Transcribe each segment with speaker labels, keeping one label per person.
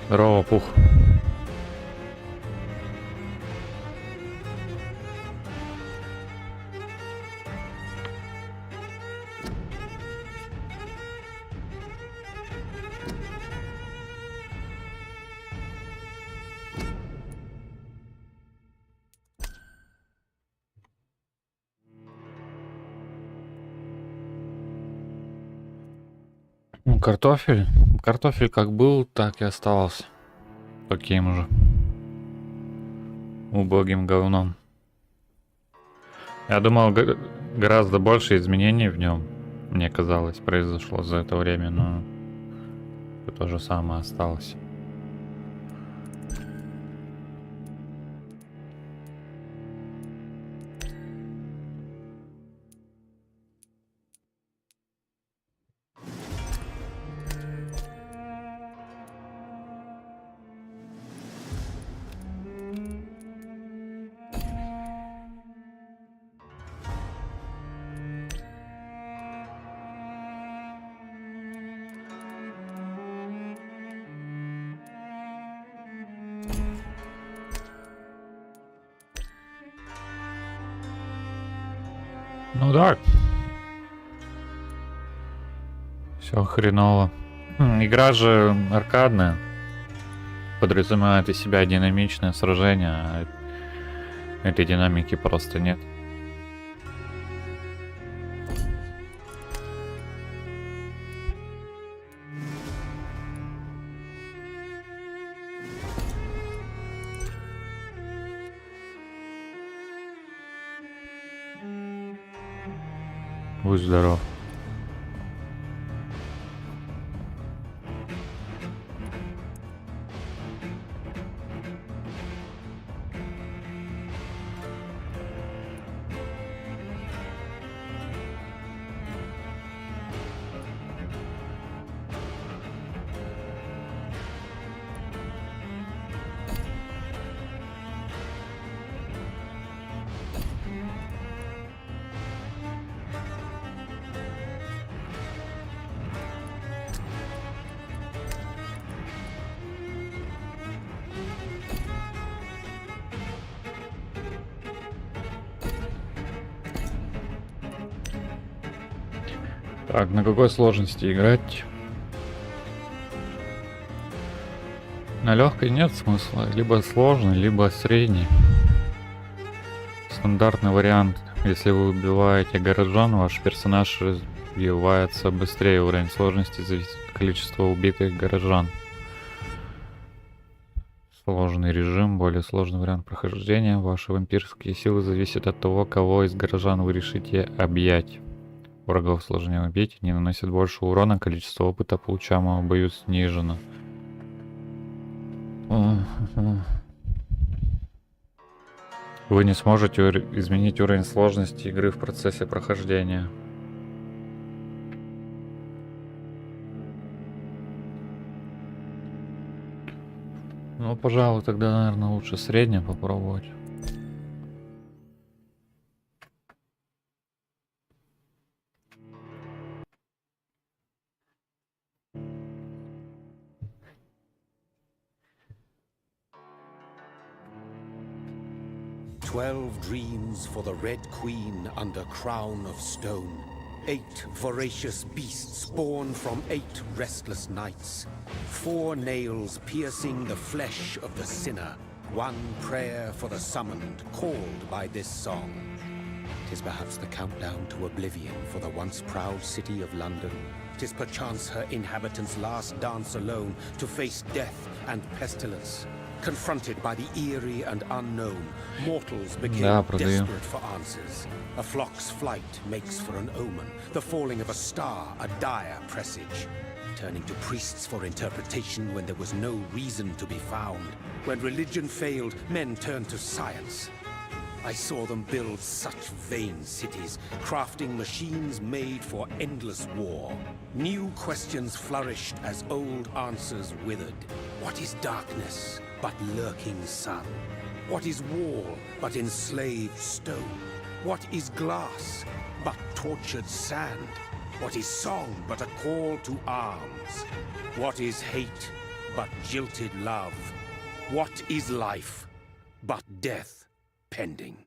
Speaker 1: Здорово, Пух. Ну, картофель. Картофель как был, так и оставался. Таким же. Убогим говном. Я думал, гораздо больше изменений в нем, мне казалось, произошло за это время, но то же самое осталось. Ну да. Все хреново. Игра же аркадная. Подразумевает из себя динамичное сражение, а этой динамики просто нет. Будь здоров. Так, на какой сложности играть? На легкой нет смысла. Либо сложный, либо средний. Стандартный вариант. Если вы убиваете горожан, ваш персонаж развивается быстрее. Уровень сложности зависит от количества убитых горожан. Сложный режим, более сложный вариант прохождения. Ваши вампирские силы зависят от того, кого из горожан вы решите объять. Врагов сложнее убить, они наносят больше урона, количество опыта, получаемого в бою, снижено. Вы не сможете изменить уровень сложности игры в процессе прохождения. Ну, пожалуй, тогда, наверное, лучше среднее попробовать.
Speaker 2: "12 dreams for the Red Queen under crown of stone. 8 voracious beasts born from 8 restless nights. 4 nails piercing the flesh of the sinner. 1 prayer for the summoned, called by this song. 'Tis perhaps the countdown to oblivion for the once proud city of London. 'Tis perchance her inhabitants' last dance alone to face death and pestilence. Confronted by the eerie and unknown, mortals became desperate for answers. A flock's flight makes for an omen, the falling of a star a dire presage. Turning to priests for interpretation when there was no reason to be found. When religion failed, men turned to science. I saw them build such vain cities, crafting machines made for endless war. New questions flourished as old answers withered. What is darkness but lurking sun? What is wall but enslaved stone? What is glass but tortured sand? What is song but a call to arms? What is hate but jilted love? What is life but death pending?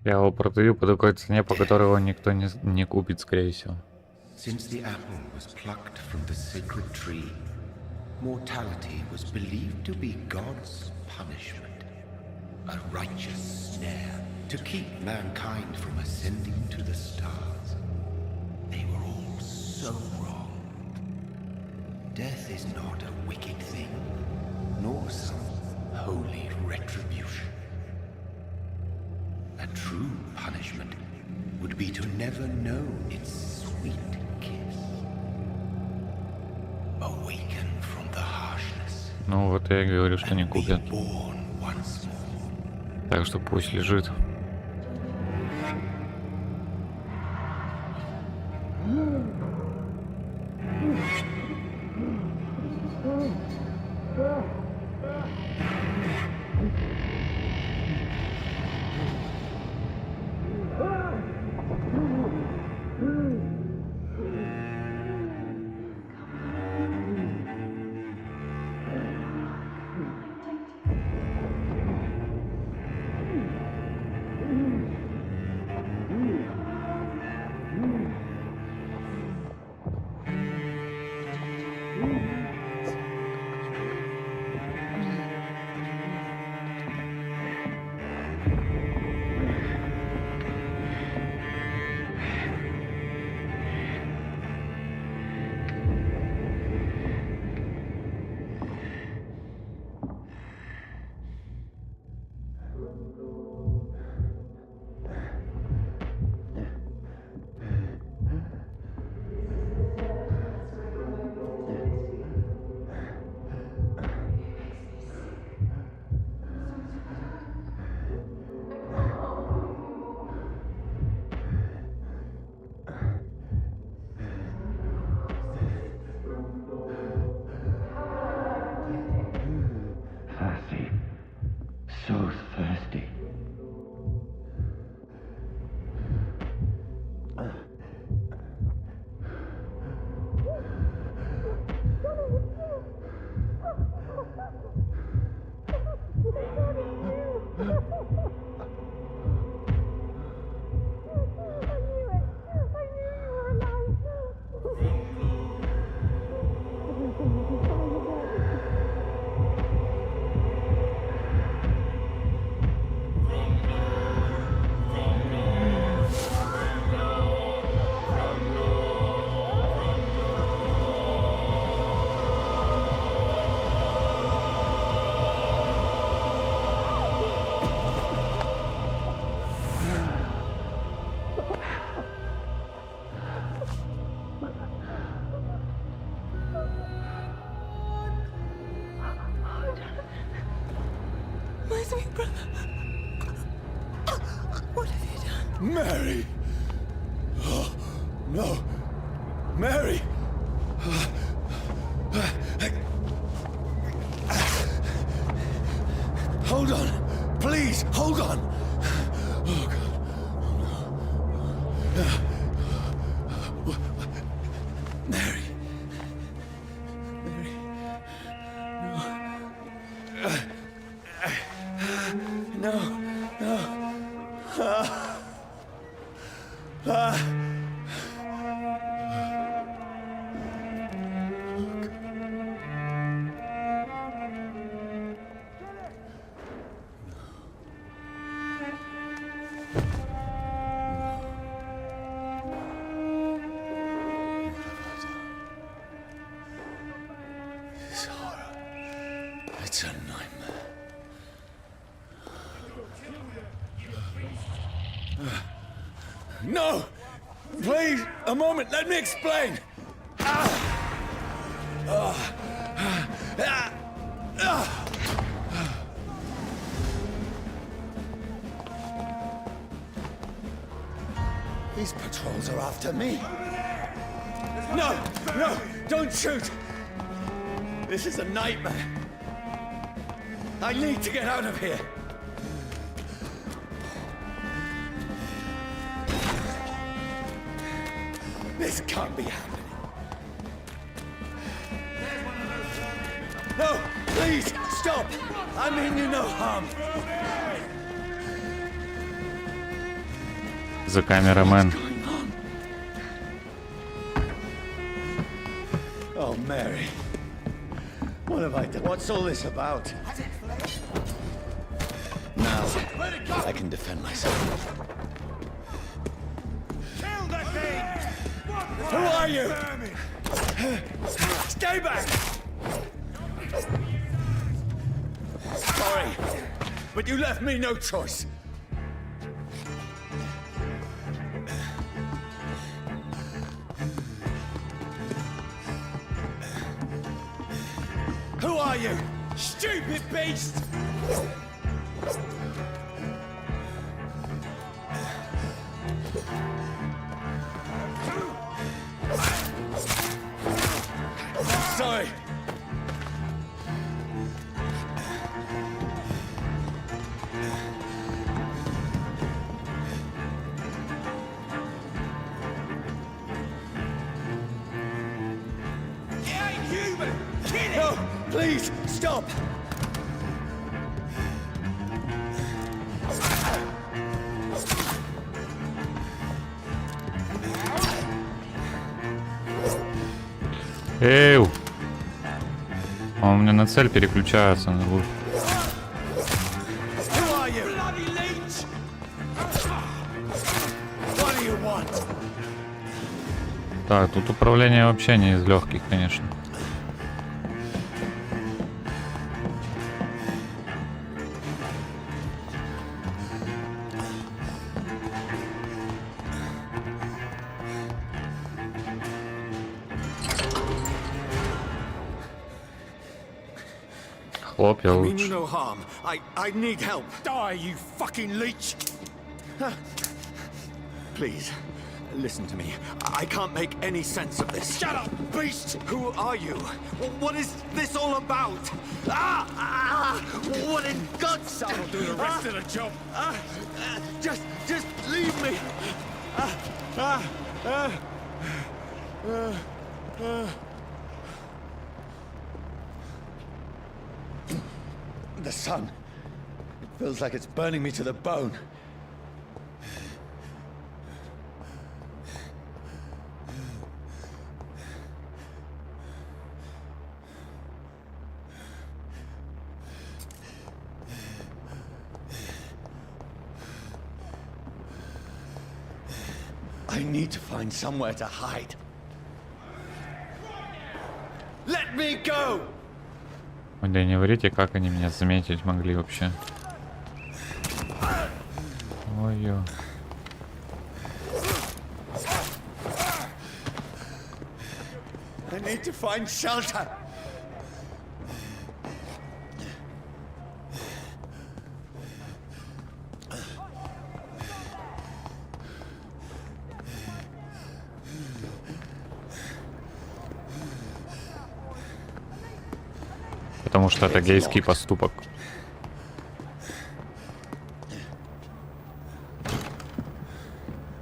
Speaker 1: Я его продаю по такой цене, по которой его никто не купит, скорее всего.
Speaker 2: Since the apple was plucked from the sacred tree, mortality was believed to be God's punishment, a righteous snare to keep mankind from ascending to the stars. They were all so wrong. Death is not a wicked thing, nor some holy retribution. A true punishment would be to never know its sweet kiss. Awaken from the harshness.
Speaker 1: Ну вот я и говорю, что не
Speaker 2: and be
Speaker 1: купят.
Speaker 2: born once more.
Speaker 1: Так что пусть лежит.
Speaker 2: So thirsty.
Speaker 3: My sweet brother. What have you done?
Speaker 2: Mary! Oh, no. Mary! Hold on. Please, hold on. Oh, God. Oh, no. Mary. Mary. No. No. This horror. It's a nightmare. No! Please, a moment, let me explain! These patrols are after me. No! No! Don't shoot! This is a nightmare. I need to get out of here. This can't be happening. No, please, stop! I mean you no harm.
Speaker 1: The cameraman.
Speaker 2: Oh, Mary. What have I done? What's all this about? Now, I can defend myself.
Speaker 4: Kill the thing!
Speaker 2: Who are you? Stay back! Sorry, but you left me no choice. Who are you? Stupid beast! Sorry. No, please, stop!
Speaker 1: Эй! Он у меня на цель переключается.
Speaker 2: Who are you? Bloody leech! What do you want?
Speaker 1: Так, тут управление вообще не из легких, конечно. Хлопья
Speaker 2: I mean
Speaker 1: лучше.
Speaker 2: you no harm. I need help. Die, you fucking leech! Please, listen to me. I can't make any sense of this. Shut up, beast! Who are you? What is this all about? What in God's name?
Speaker 4: I'll do the rest of the job.
Speaker 2: Just leave me. The sun. It feels like it's burning me to the bone. I need to find somewhere to hide. Let me go!
Speaker 1: Да не врите, как они меня заметить могли вообще. Ой-ё.
Speaker 2: I need to find shelter.
Speaker 1: Потому что это гейский поступок.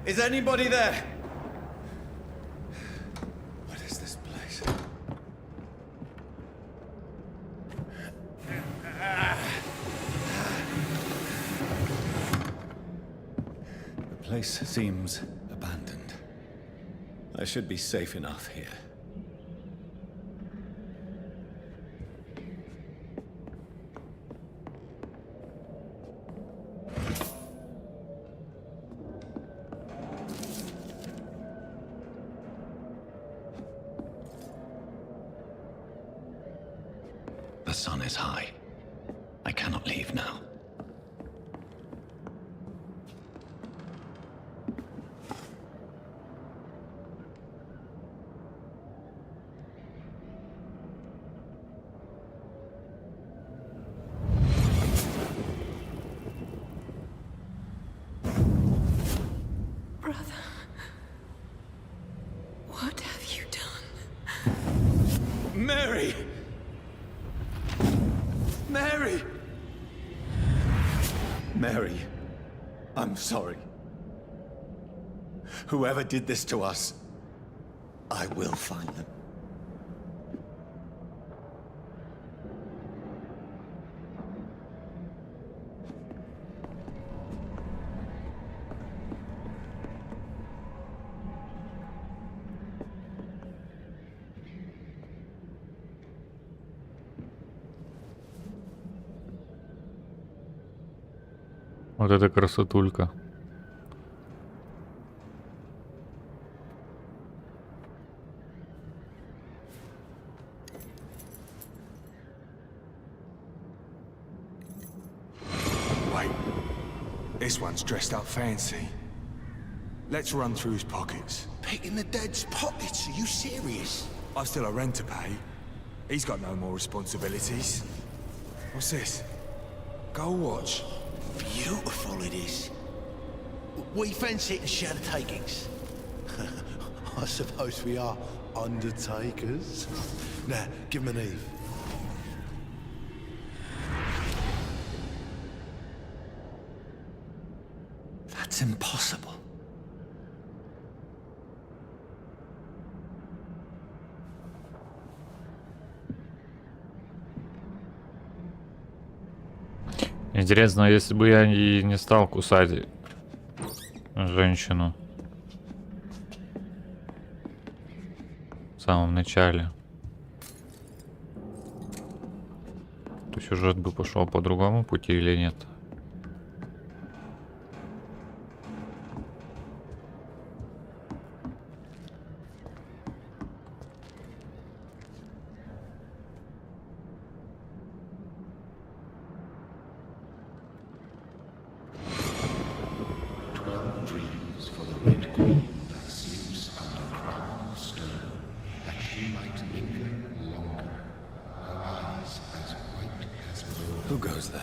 Speaker 2: Is anybody there? What is this place? The place seems abandoned. I should be safe enough here. The sun is high. I cannot leave now.
Speaker 3: Brother, what have you done?
Speaker 2: Mary! Mary! Mary, I'm sorry. Whoever did this to us, I will find them.
Speaker 1: Вот это красотулька.
Speaker 4: Wait. This one's dressed up fancy. Let's run through his pockets.
Speaker 2: Picking the dead's pockets? Are you serious?
Speaker 4: I've still a rent to pay. He's got no more responsibilities. What's this? Gold watch.
Speaker 2: Beautiful it is. We fancy it and share the takings. I suppose we are undertakers. Now, give him an Eve. That's impossible.
Speaker 1: Интересно, если бы я и не стал кусать женщину в самом начале, то сюжет бы пошел по другому пути или нет?
Speaker 2: Who goes there?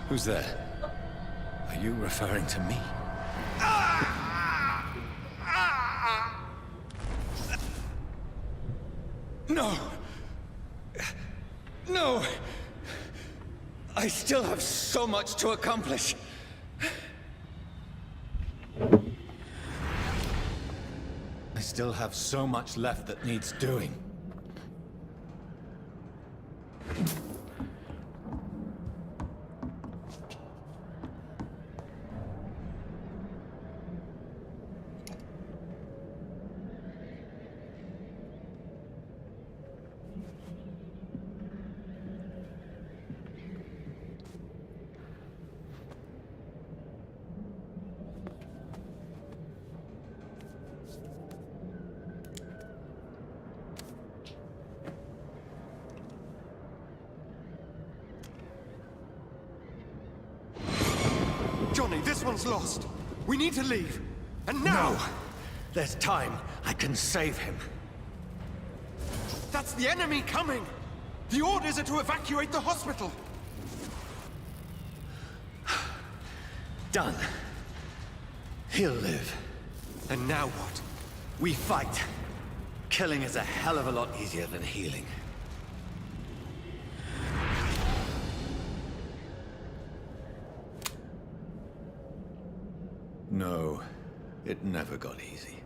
Speaker 2: Who's there? Are you referring to me? No! No! I still have so much to accomplish. I still have so much left that needs doing.
Speaker 5: Johnny, this one's lost. We need to leave. And now!
Speaker 2: No! There's time. I can save him.
Speaker 5: That's the enemy coming! The orders are to evacuate the hospital!
Speaker 2: Done. He'll live.
Speaker 5: And now what?
Speaker 2: We fight. Killing is a hell of a lot easier than healing. No, it never got easy.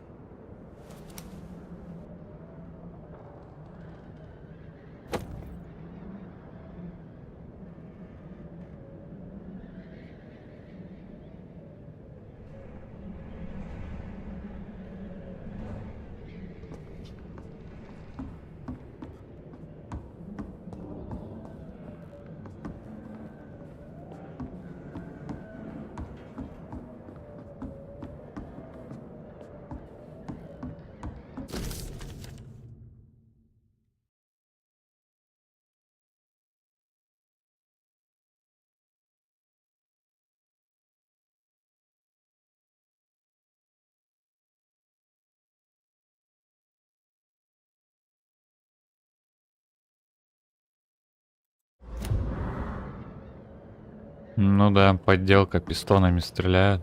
Speaker 1: Ну да, подделка, пистонами стреляют.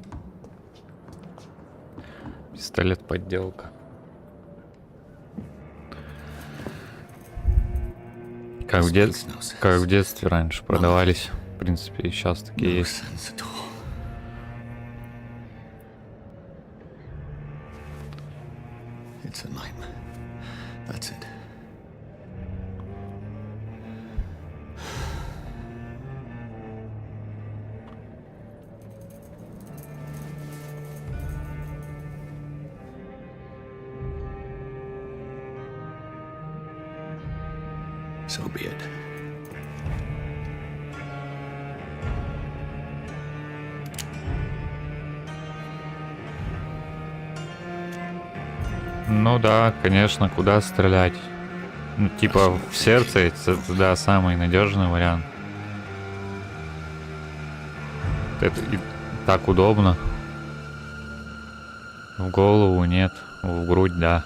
Speaker 1: Пистолет подделка. Как в детстве раньше продавались принципе, и сейчас такие есть.
Speaker 2: sense at all. It's a nightmare. That's it. So be it.
Speaker 1: Ну да, конечно, куда стрелять? Ну, типа в сердце, это, да, самый надежный вариант. Это и так удобно. В голову нет, в грудь да.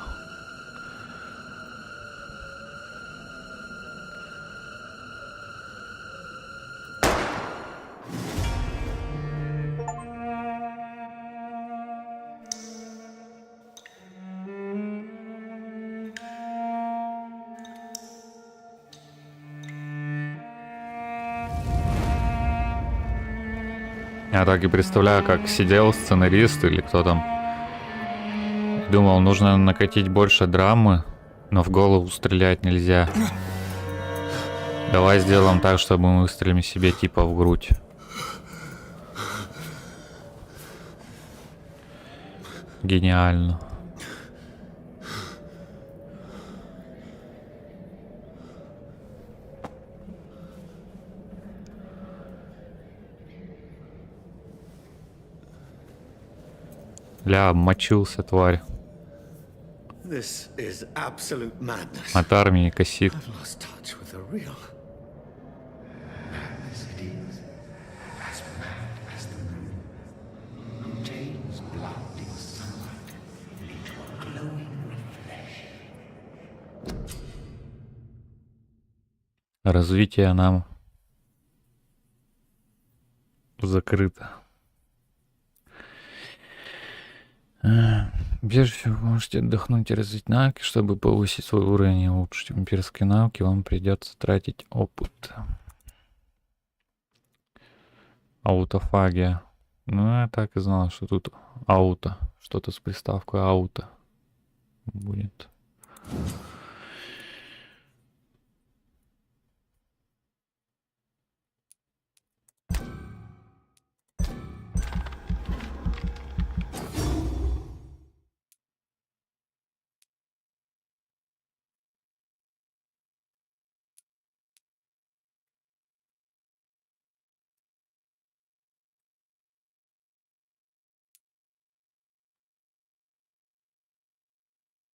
Speaker 1: Я так и представляю, как сидел сценарист или кто там. Думал, нужно накатить больше драмы, но в голову стрелять нельзя. Давай сделаем так, чтобы мы выстрелим себе типа в грудь. Гениально. Ля, обмочился, тварь.
Speaker 2: This is absolute madness.
Speaker 1: От армии косит.
Speaker 2: I've lost touch with the real.
Speaker 6: Madness it is, as mad as the moon, who changes blood in sunlight into a glowing reflection.
Speaker 1: Развитие нам закрыто. Прежде всего, вы можете отдохнуть и развить навыки. Чтобы повысить свой уровень и улучшить вампирские навыки, вам придется тратить опыт. Аутофагия. Ну, я так и знал, что тут ауто. Что-то с приставкой ауто будет.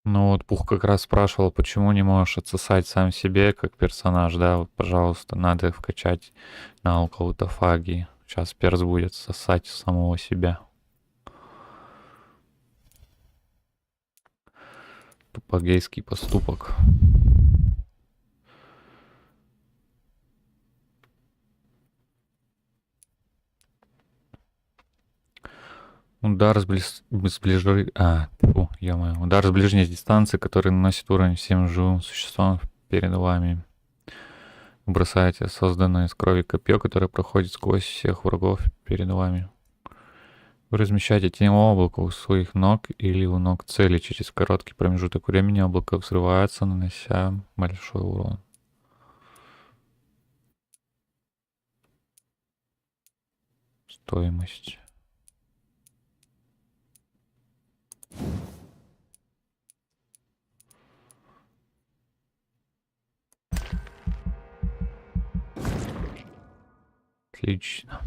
Speaker 1: Ну вот Пух как раз спрашивал, почему не можешь отсосать сам себе как персонаж, да, вот, пожалуйста, надо вкачать навык аутофагии. Сейчас перс будет сосать самого себя. Тупогейский поступок. Удар Удар с ближней дистанции, который наносит уровень всем живым существам перед вами. Вы бросаете созданное из крови копье, которое проходит сквозь всех врагов перед вами. Вы размещаете теневое облако у своих ног или у ног цели. Через короткий промежуток времени облако взрывается, нанося большой урон. Стоимость. Отлично.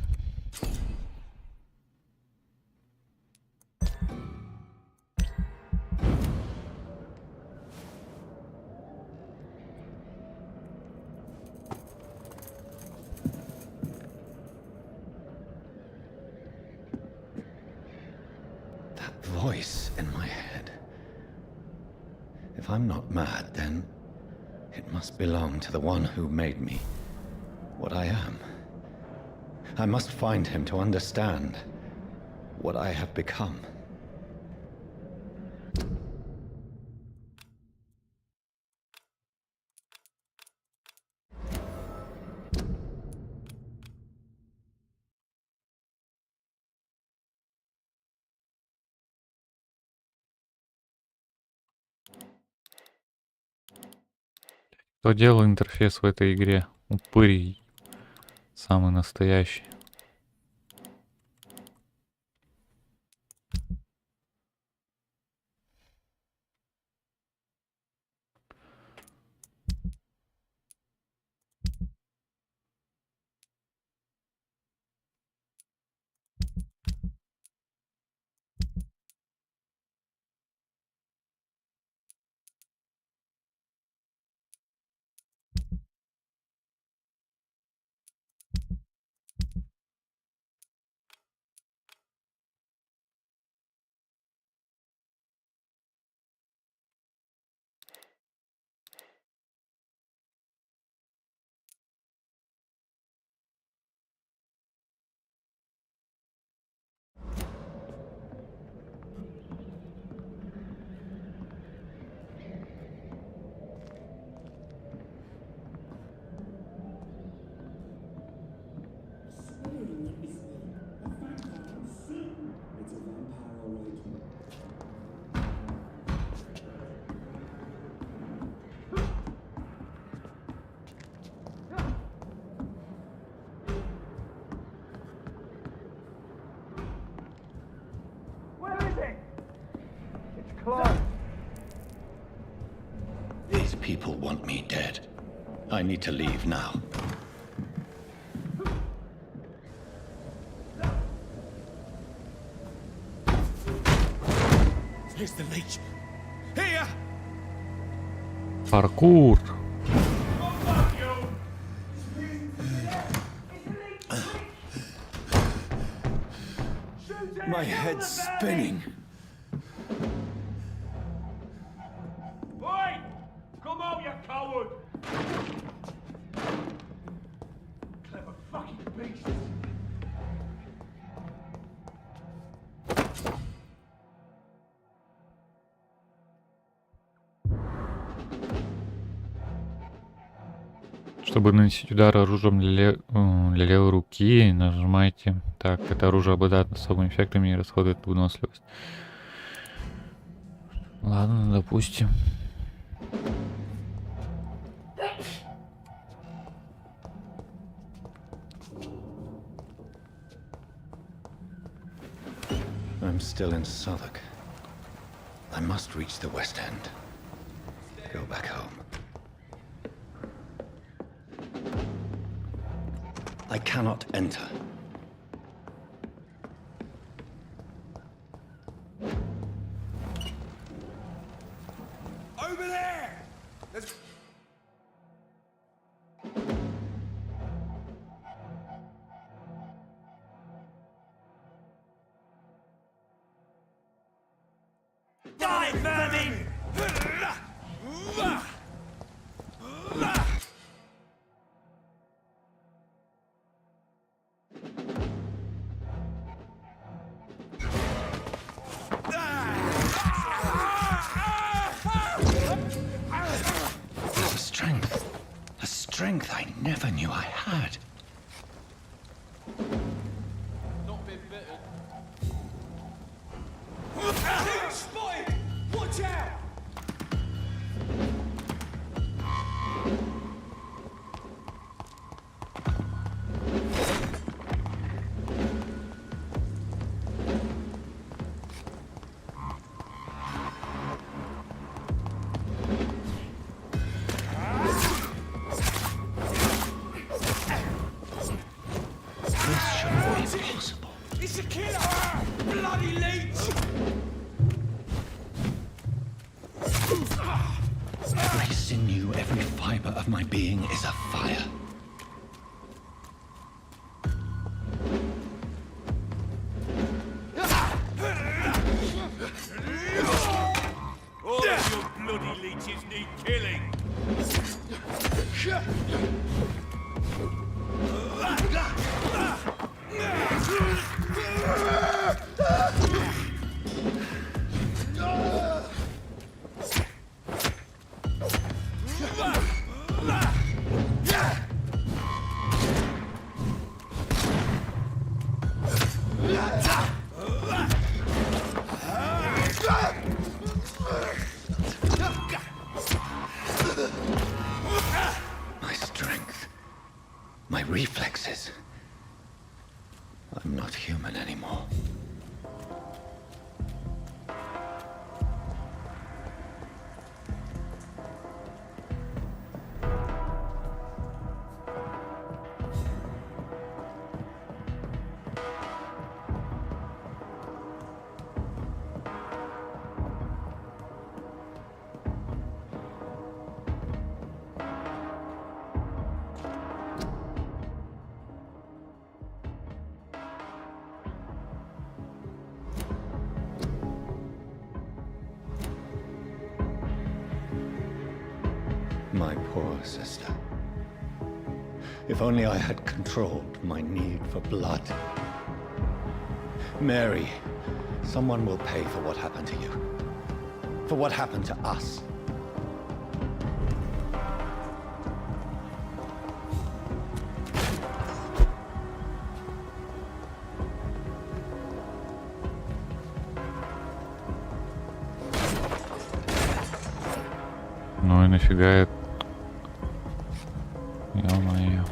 Speaker 2: That voice in my head. If I'm not mad, then it must belong to the one who made me what I am. I must find him to understand what I have become.
Speaker 1: Кто делал интерфейс в этой игре? Упырь. Самый настоящий.
Speaker 6: These people want me dead. I need to leave now.
Speaker 5: Here's the leech. Here!
Speaker 1: Паркур.
Speaker 4: My head's spinning.
Speaker 5: Oi! Come out, you coward! Clever fucking beast!
Speaker 1: Чтобы наносить удар оружием для левой руки, нажимайте. Так, это оружие обладает особыми эффектами и расходует выносливость. Ладно, допустим.
Speaker 6: I'm still in Southwark. I must reach the West End. Go back home. I cannot enter.
Speaker 5: Over there! There's... Die, vermin!
Speaker 6: A strength I never knew I had.
Speaker 5: Not been bitten. Spotted! Watch out! It's a killer! Bloody leech!
Speaker 6: Every sinew, every fiber of my being is afire.
Speaker 5: All of your bloody leeches need killing!
Speaker 6: strength, my reflexes. I'm not human anymore. My poor sister. If only I had controlled my need for blood. Mary, someone will pay for what happened to you. For what happened to us.
Speaker 1: Ну и нафига это? Ё-моё.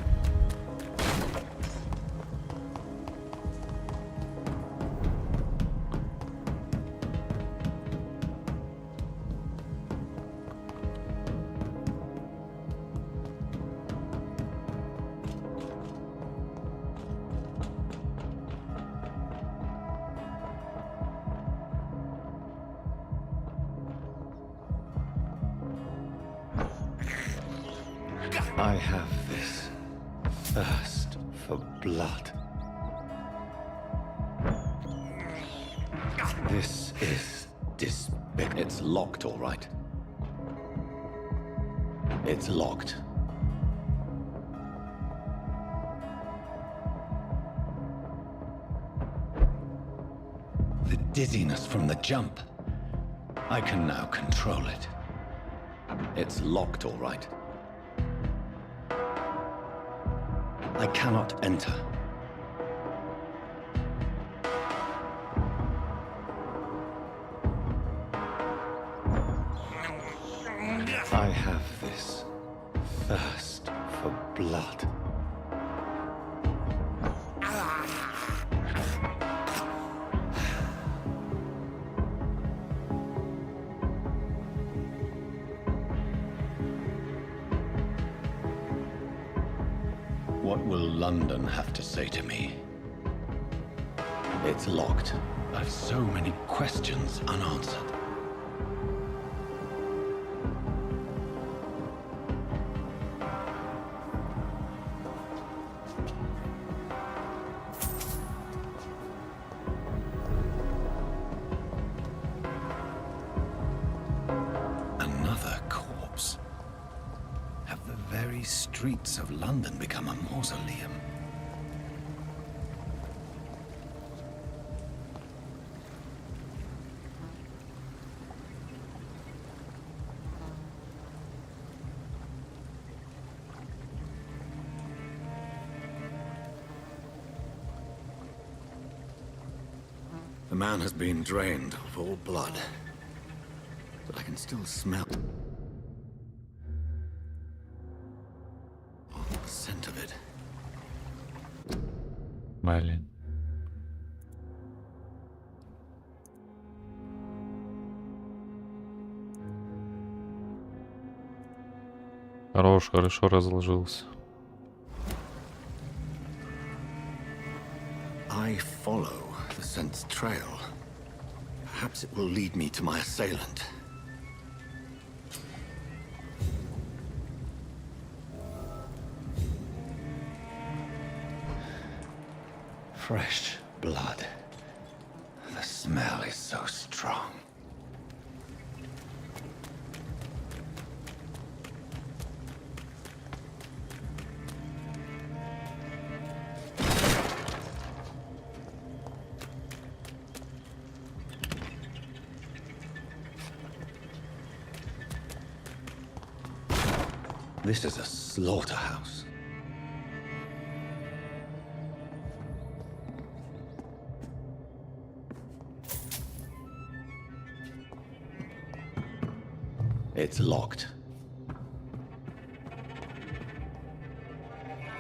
Speaker 6: I have this thirst for blood. This is despicable. It's locked, all right. It's locked. The dizziness from the jump. I can now control it. It's locked, all right. I cannot enter. I have this thirst for blood. What will London have to say to me? It's locked. I've so many questions unanswered. Another corpse. Have the very streets of London become a mausoleum? The man has been drained of all blood, but I can still smell the scent of it.
Speaker 1: Блин. Хорошо разложился.
Speaker 6: I follow the scent's trail. Perhaps it will lead me to my assailant. Fresh blood. The smell is so strong. This is a slaughterhouse. It's locked.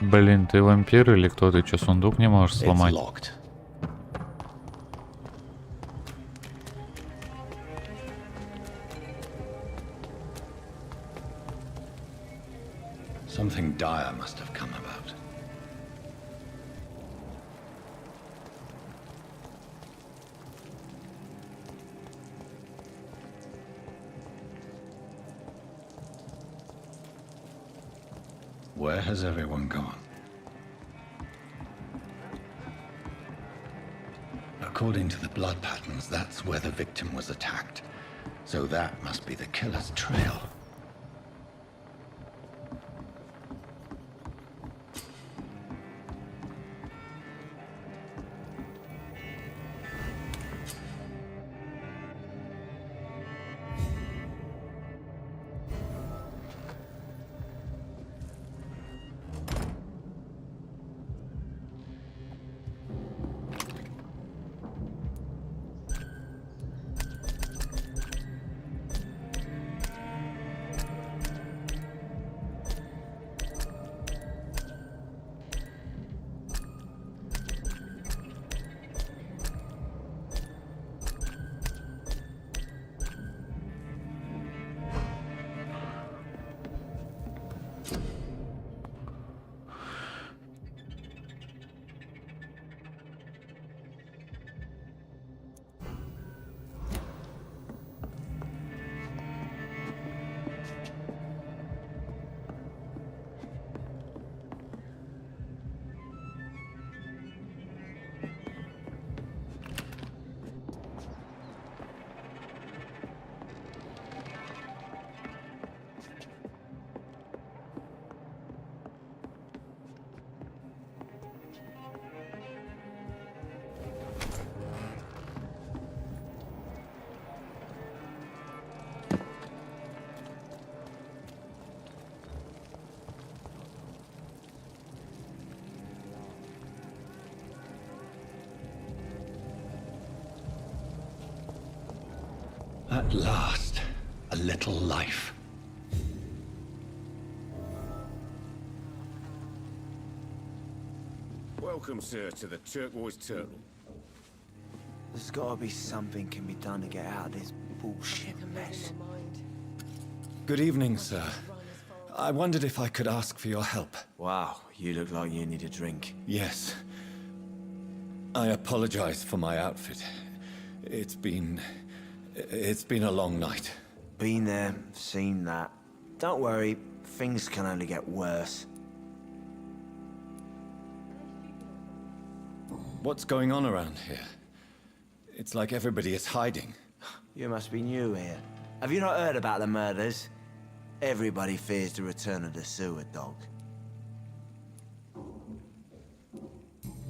Speaker 1: Блин, ты вампир или кто? Ты чё, сундук не можешь
Speaker 6: It's
Speaker 1: сломать?
Speaker 6: locked. Something dire must have come about. Where has everyone gone? According to the blood patterns, that's where the victim was attacked. So that must be the killer's trail. At last, a little life.
Speaker 5: Welcome, sir, to the Turquoise Turtle.
Speaker 7: There's gotta be something can be done to get out of this bullshit mess.
Speaker 6: Good evening, sir. I wondered if I could ask for your help.
Speaker 7: Wow, you look like you need a drink.
Speaker 6: Yes. I apologize for my outfit. It's been a long night.
Speaker 7: Been there, seen that. Don't worry, things can only get worse.
Speaker 6: What's going on around here? It's like everybody is hiding.
Speaker 7: You must be new here. Have you not heard about the murders? Everybody fears the return of the sewer dog.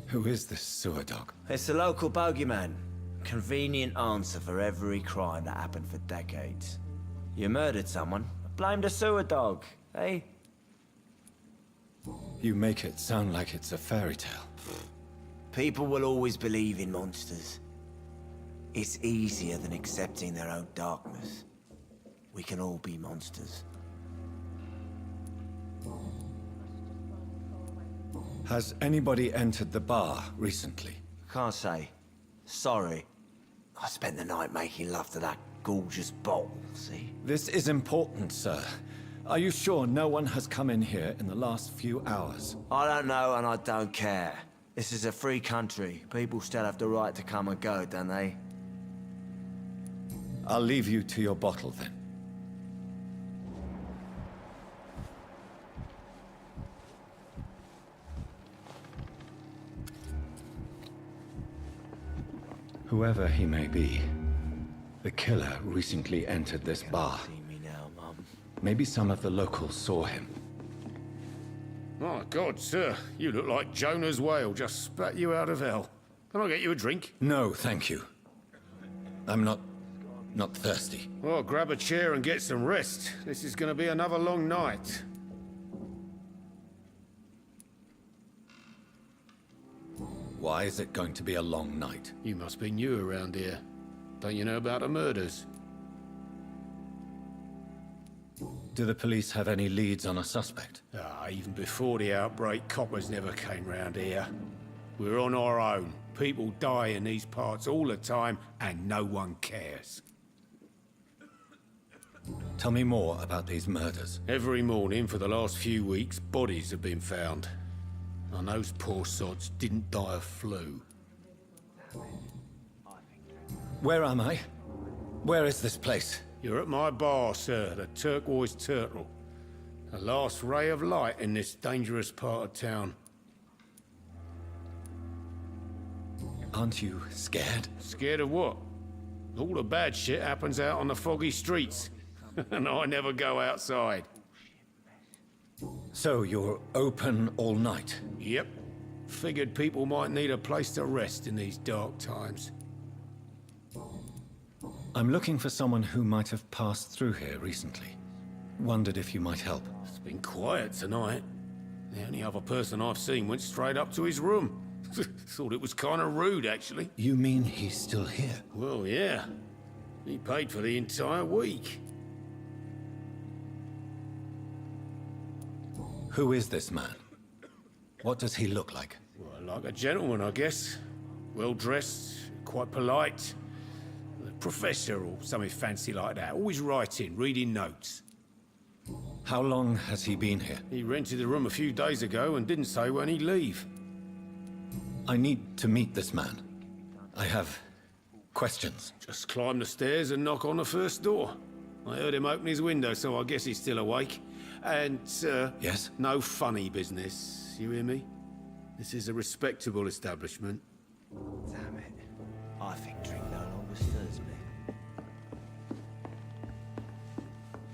Speaker 6: Who is this sewer dog?
Speaker 7: It's the local bogeyman. Convenient answer for every crime that happened for decades. You murdered someone, blame the sewer dog, eh?
Speaker 6: You make it sound like it's a fairy tale.
Speaker 7: People will always believe in monsters. It's easier than accepting their own darkness. We can all be monsters.
Speaker 6: Has anybody entered the bar recently?
Speaker 7: Can't say. Sorry. I spent the night making love to that gorgeous bottle, see?
Speaker 6: This is important, sir. Are you sure no one has come in here in the last few hours?
Speaker 7: I don't know and I don't care. This is a free country. People still have the right to come and go, don't they?
Speaker 6: I'll leave you to your bottle then. Whoever he may be, the killer recently entered this bar.
Speaker 7: See me now, Mum.
Speaker 6: Maybe some of the locals saw him.
Speaker 5: My God, sir, you look like Jonah's whale just spat you out of hell. Can I get you a drink?
Speaker 6: No, thank you. I'm not thirsty.
Speaker 5: Well, grab a chair and get some rest. This is going to be another long night.
Speaker 6: Why is it going to be a long night?
Speaker 5: You must be new around here. Don't you know about the murders?
Speaker 8: Do the police have any leads on a suspect?
Speaker 5: Even before the outbreak, coppers never came round here. We're on our own. People die in these parts all the time, and no one cares.
Speaker 8: Tell me more about these murders.
Speaker 5: Every morning for the last few weeks, bodies have been found. And those poor sods didn't die of flu.
Speaker 8: Where am I? Where is this place?
Speaker 5: You're at my bar, sir, the Turquoise Turtle. The last ray of light in this dangerous part of town.
Speaker 8: Aren't you scared?
Speaker 5: Scared of what? All the bad shit happens out on the foggy streets. And I never go outside.
Speaker 8: So you're open all night?
Speaker 5: Yep. Figured people might need a place to rest in these dark times.
Speaker 8: I'm looking for someone who might have passed through here recently. Wondered if you might help.
Speaker 5: It's been quiet tonight. The only other person I've seen went straight up to his room. Thought it was kind of rude, actually.
Speaker 8: You mean he's still here?
Speaker 5: Well, yeah. He paid for the entire week.
Speaker 8: Who is this man? What does he look like?
Speaker 5: Well, like a gentleman, I guess. Well-dressed, quite polite. A professor or something fancy like that. Always writing, reading notes.
Speaker 8: How long has he been here?
Speaker 5: He rented the room a few days ago and didn't say when he'd leave.
Speaker 8: I need to meet this man. I have questions.
Speaker 5: Just climb the stairs and knock on the first door. I heard him open his window, so I guess he's still awake. And,
Speaker 8: Yes?
Speaker 5: no funny business. You hear me? This is a respectable establishment.
Speaker 7: Damn it. I think drink no longer stirs me.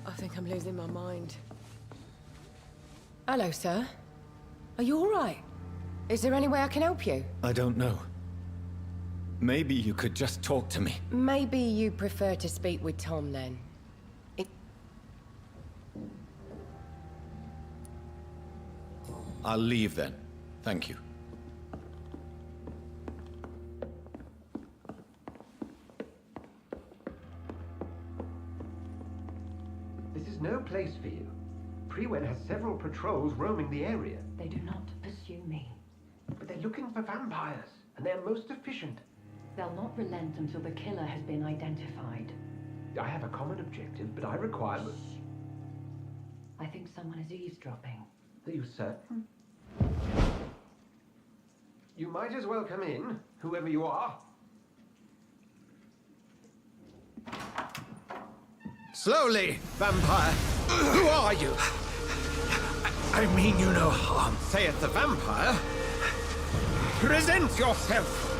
Speaker 9: I think I'm losing my mind. Hello, sir. Are you all right? Is there any way I can help you?
Speaker 8: I don't know. Maybe you could just talk to me.
Speaker 9: Maybe you prefer to speak with Tom, then.
Speaker 8: I'll leave then. Thank you.
Speaker 6: This is no place for you. Prewen has several patrols roaming the area.
Speaker 3: They do not pursue me.
Speaker 6: But they're looking for vampires, and they're most efficient.
Speaker 3: They'll not relent until the killer has been identified.
Speaker 6: I have a common objective, but I require...
Speaker 3: I think someone is eavesdropping.
Speaker 6: Are you certain? You might as well come in, whoever you are.
Speaker 2: Slowly, vampire. Who are you? I mean you no harm, saith the vampire. Present yourself.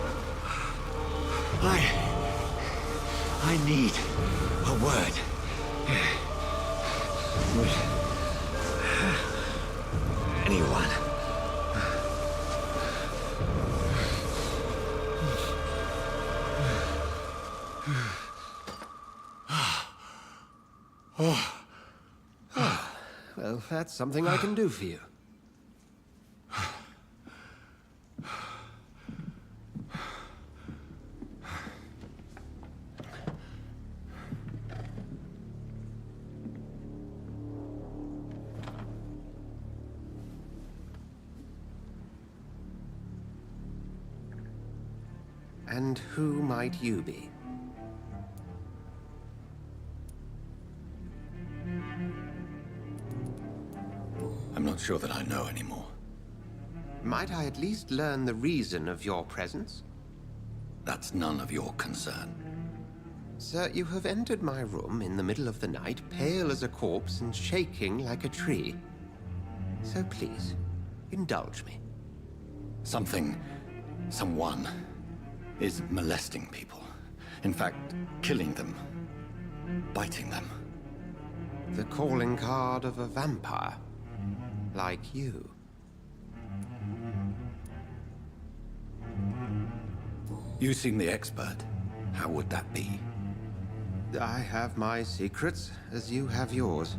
Speaker 7: I need a word. Would anyone?
Speaker 2: Well, that's something I can do for you. And who might you be?
Speaker 8: I'm not sure that I know anymore.
Speaker 2: Might I at least learn the reason of your presence?
Speaker 8: That's none of your concern.
Speaker 2: Sir, you have entered my room in the middle of the night, pale as a corpse and shaking like a tree. So please, indulge me.
Speaker 8: Someone is molesting people. In fact, killing them. Biting them.
Speaker 2: The calling card of a vampire. Like you.
Speaker 8: You seem the expert. How would that be?
Speaker 2: I have my secrets, as you have yours.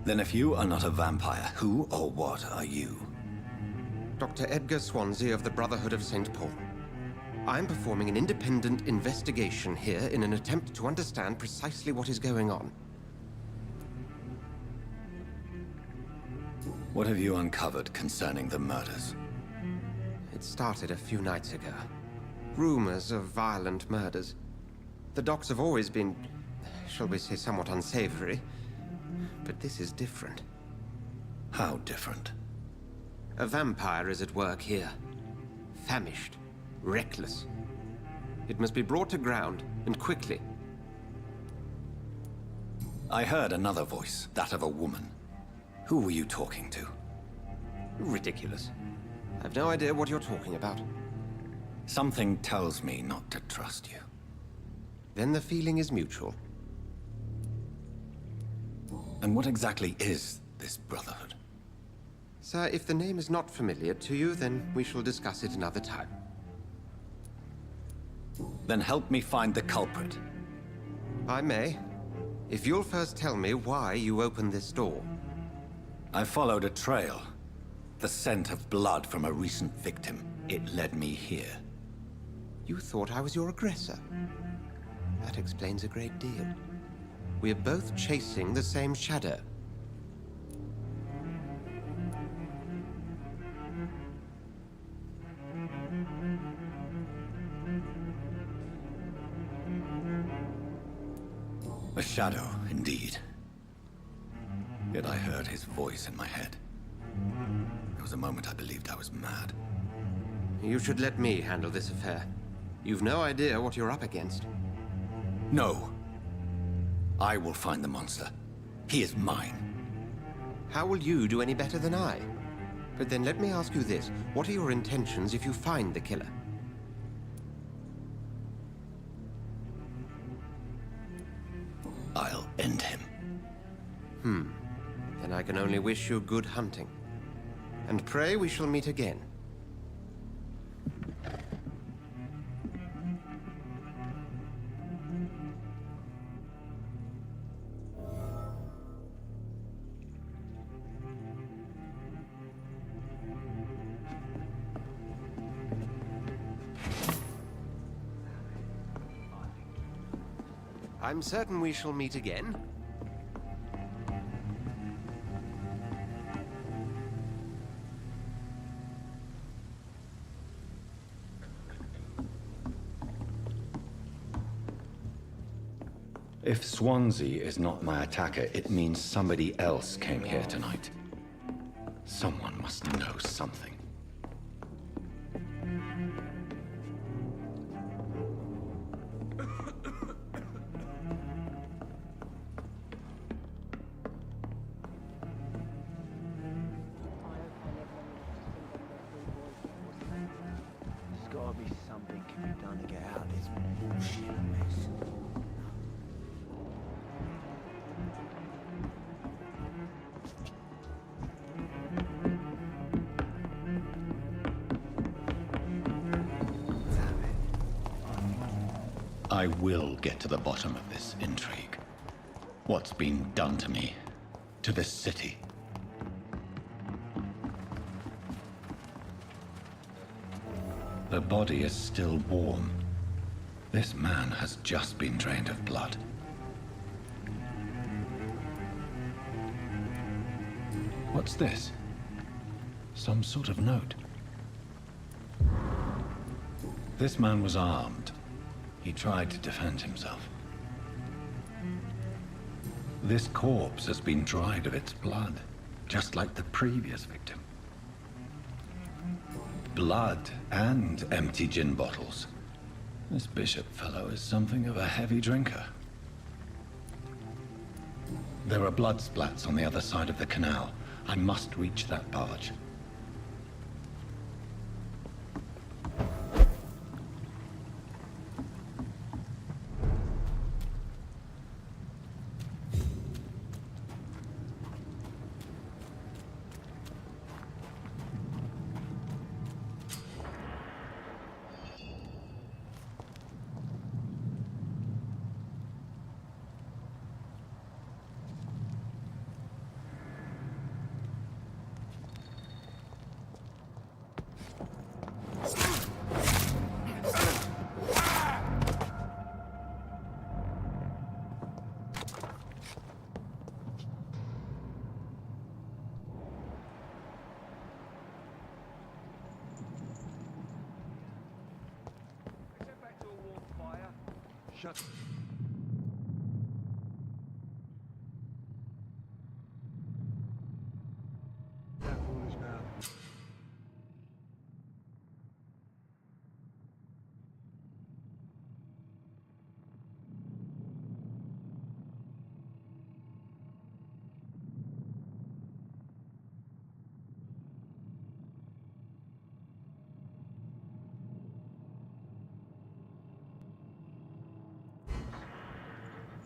Speaker 8: Then if you are not a vampire, who or what are you?
Speaker 2: Dr. Edgar Swansea of the Brotherhood of St. Paul. I'm performing an independent investigation here in an attempt to understand precisely what is going on.
Speaker 8: What have you uncovered concerning the murders?
Speaker 10: It started a few nights ago. Rumors of violent murders. The docks have always been, shall we say, somewhat unsavory. But this is different.
Speaker 8: How different?
Speaker 10: A vampire is at work here. Famished. Reckless. It must be brought to ground, and quickly.
Speaker 8: I heard another voice, that of a woman. Who were you talking to?
Speaker 10: Ridiculous. I've no idea what you're talking about.
Speaker 8: Something tells me not to trust you.
Speaker 10: Then the feeling is mutual.
Speaker 8: And what exactly is this brotherhood?
Speaker 10: Sir, if the name is not familiar to you, then we shall discuss it another time.
Speaker 8: Then help me find the culprit.
Speaker 10: I may. If you'll first tell me why you opened this door.
Speaker 8: I followed a trail. The scent of blood from a recent victim. It led me here.
Speaker 10: You thought I was your aggressor. That explains a great deal. We're both chasing the same shadow.
Speaker 8: A shadow, indeed. Yet I heard his voice in my head. There was a moment I believed I was mad.
Speaker 10: You should let me handle this affair. You've no idea what you're up against.
Speaker 8: No. I will find the monster. He is mine.
Speaker 10: How will you do any better than I? But then let me ask you this. What are your intentions if you find the killer?
Speaker 8: I'll end him.
Speaker 10: Then I can only wish you good hunting. And pray we shall meet again. I'm certain we shall meet again.
Speaker 11: If Swansea is not my attacker, it means somebody else came here tonight. Someone must know something.
Speaker 7: There's gotta be something can be done to get out of this bullshit mess.
Speaker 11: I will get to the bottom of this intrigue. What's been done to me, to this city. The body is still warm. This man has just been drained of blood. What's this? Some sort of note. This man was armed. He tried to defend himself. This corpse has been dried of its blood, just like the previous victim. Blood and empty gin bottles. This bishop fellow is something of a heavy drinker. There are blood splats on the other side of the canal. I must reach that barge.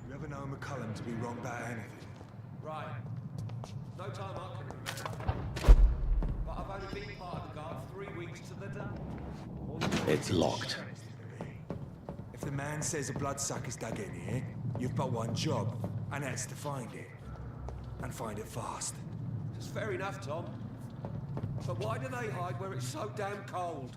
Speaker 4: You ever know McCullum to be wrong about anything?
Speaker 12: Right. No time I can remember. But I've only been part of the guard 3 weeks to the day.
Speaker 11: It's locked.
Speaker 4: If the man says a bloodsucker's dug in here, you've but one job, and that's to find it. And find it fast.
Speaker 12: It's fair enough, Tom. But why do they hide where it's so damn cold?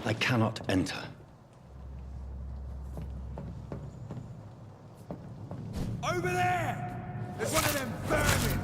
Speaker 11: I cannot enter.
Speaker 4: Over there! There's one of them vermin!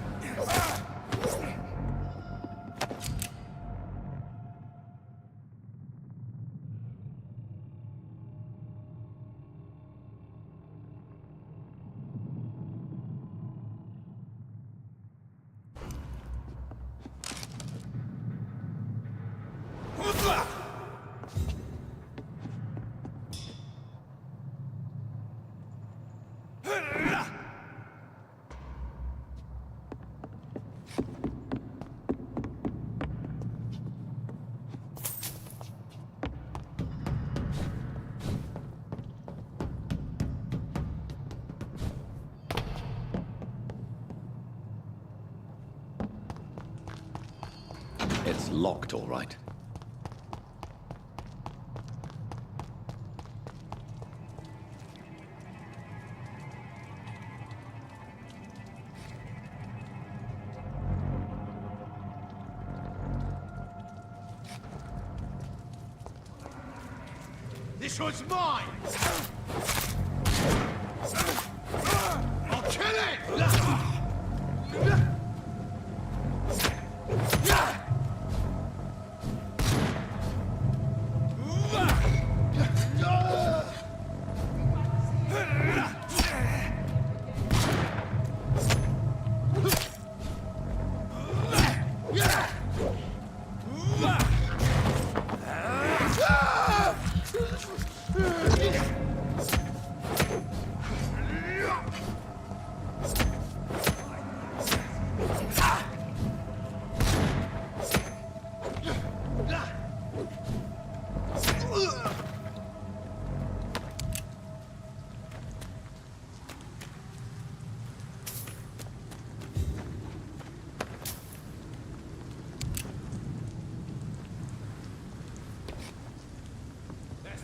Speaker 11: It's locked, all right.
Speaker 5: This one's mine! I'll kill it!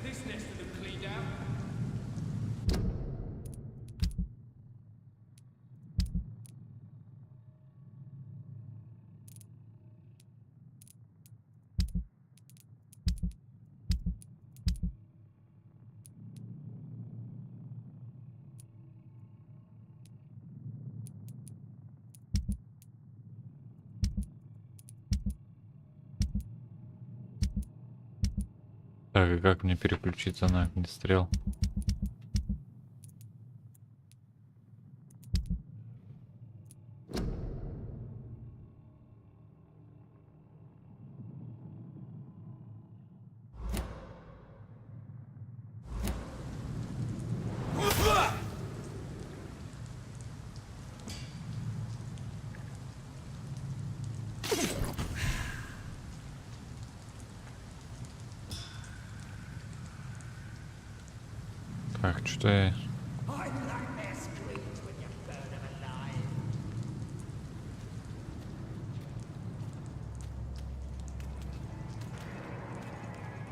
Speaker 5: This nest of them cleaned out.
Speaker 1: Так, и как мне переключиться на огнестрел? Так, что я...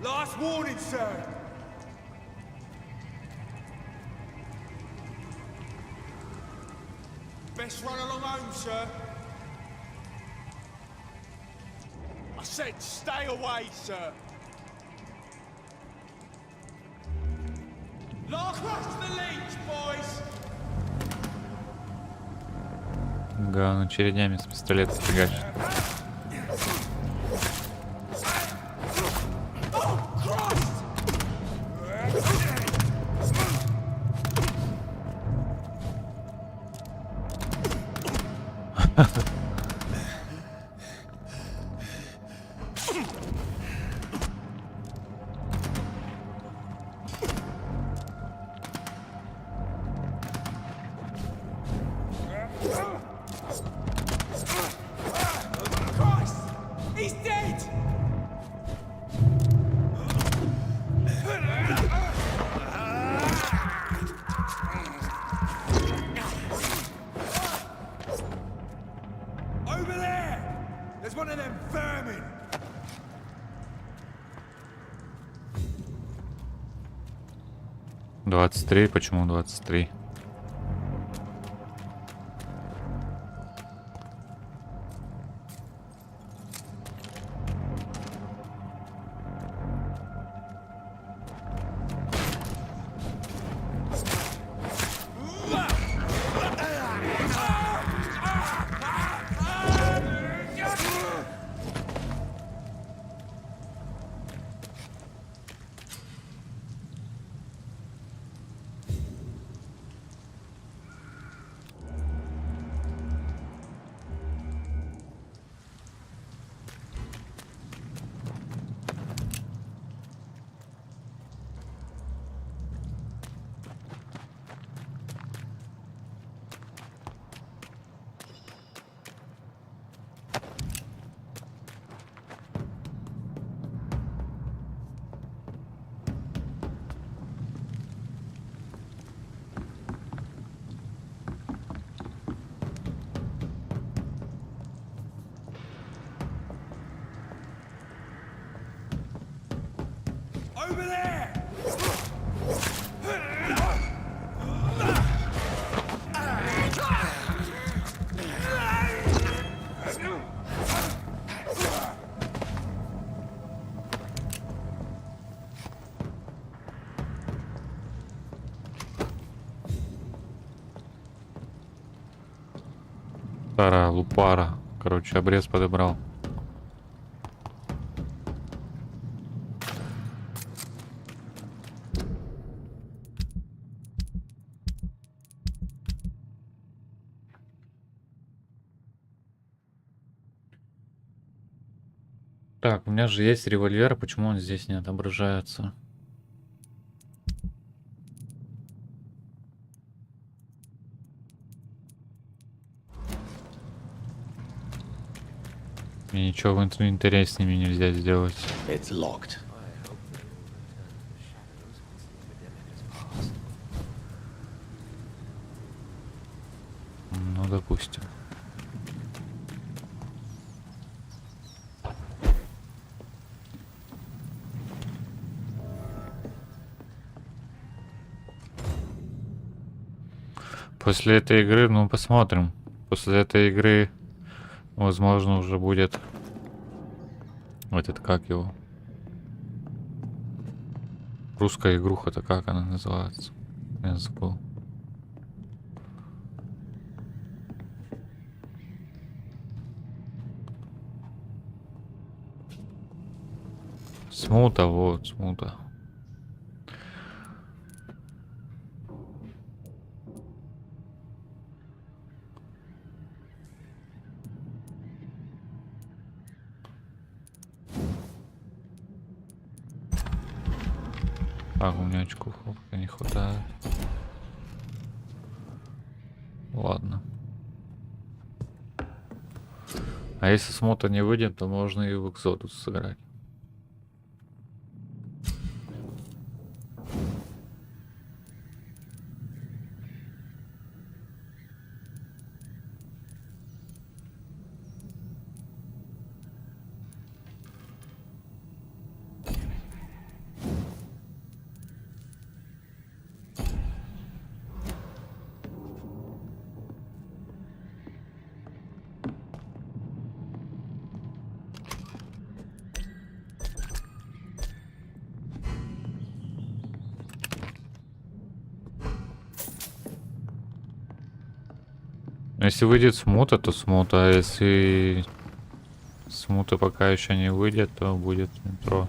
Speaker 4: Last warning, sir! Best run along home, sir. I said stay away, sir. Last cross the leech, boys.
Speaker 1: Га, он чередями с пистолета фигачит.
Speaker 4: He's dead. Over there. There's one of them vermin.
Speaker 1: — 23, почему 23?
Speaker 4: Over there.
Speaker 1: Тара, лупара. Короче, обрез подобрал. Так, у меня же есть револьвер, почему он здесь не отображается? Мне ничего в инвентаре с ними нельзя сделать.
Speaker 8: It's locked.
Speaker 1: Ну, допустим. После этой игры, ну, посмотрим. После этой игры, возможно, уже будет... Этот, как его? Русская игруха-то, как она называется? Я забыл. Смута, вот, смута. Так, у меня очков пока не хватает. Ладно. А если смута не выйдет, то можно и в Exodus сыграть. Если выйдет смута, то смута, а если смута пока еще не выйдет, то будет метро.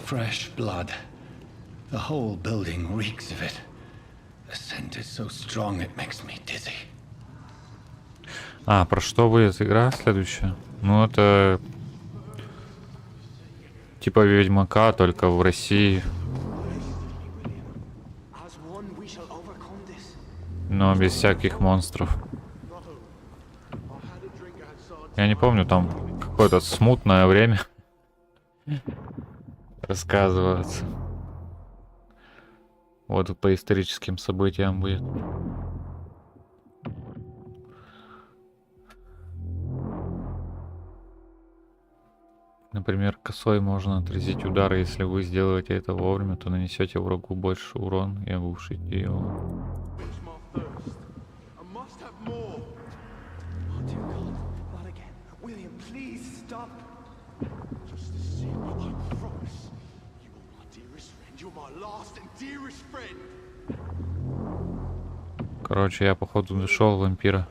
Speaker 8: Fresh blood. The whole building reeks of it. The scent is so strong it makes me dizzy.
Speaker 1: А, про что будет игра следующая? Ну, это типа Ведьмака, только в России. Но без всяких монстров. Я не помню, там какое-то смутное время рассказывается. Вот по историческим событиям будет. Например, косой можно отразить удары. Если вы сделаете это вовремя, то нанесете врагу больше урон и оглушите его. Короче, я походу нашел вампира.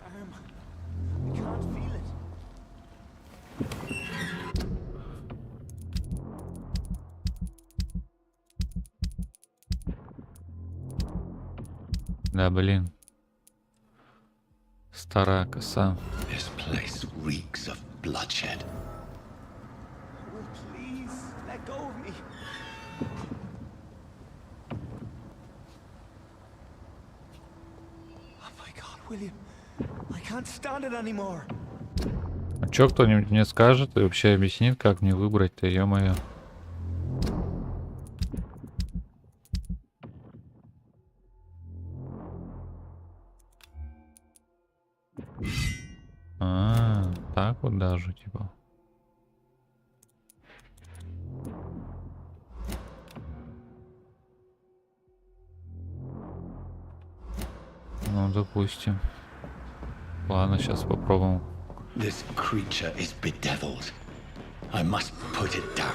Speaker 1: Да, блин. Старая коса.
Speaker 8: This place reeks of bloodshed.
Speaker 4: Please, let go of me. Oh my God, William, I can't stand it anymore.
Speaker 1: А чё кто-нибудь мне скажет и вообще объяснит, как мне выбрать-то, ё-моё. А, так вот даже, типа. Ну, допустим. Ладно, сейчас попробуем.
Speaker 8: This creature is bedeviled. I must put it down.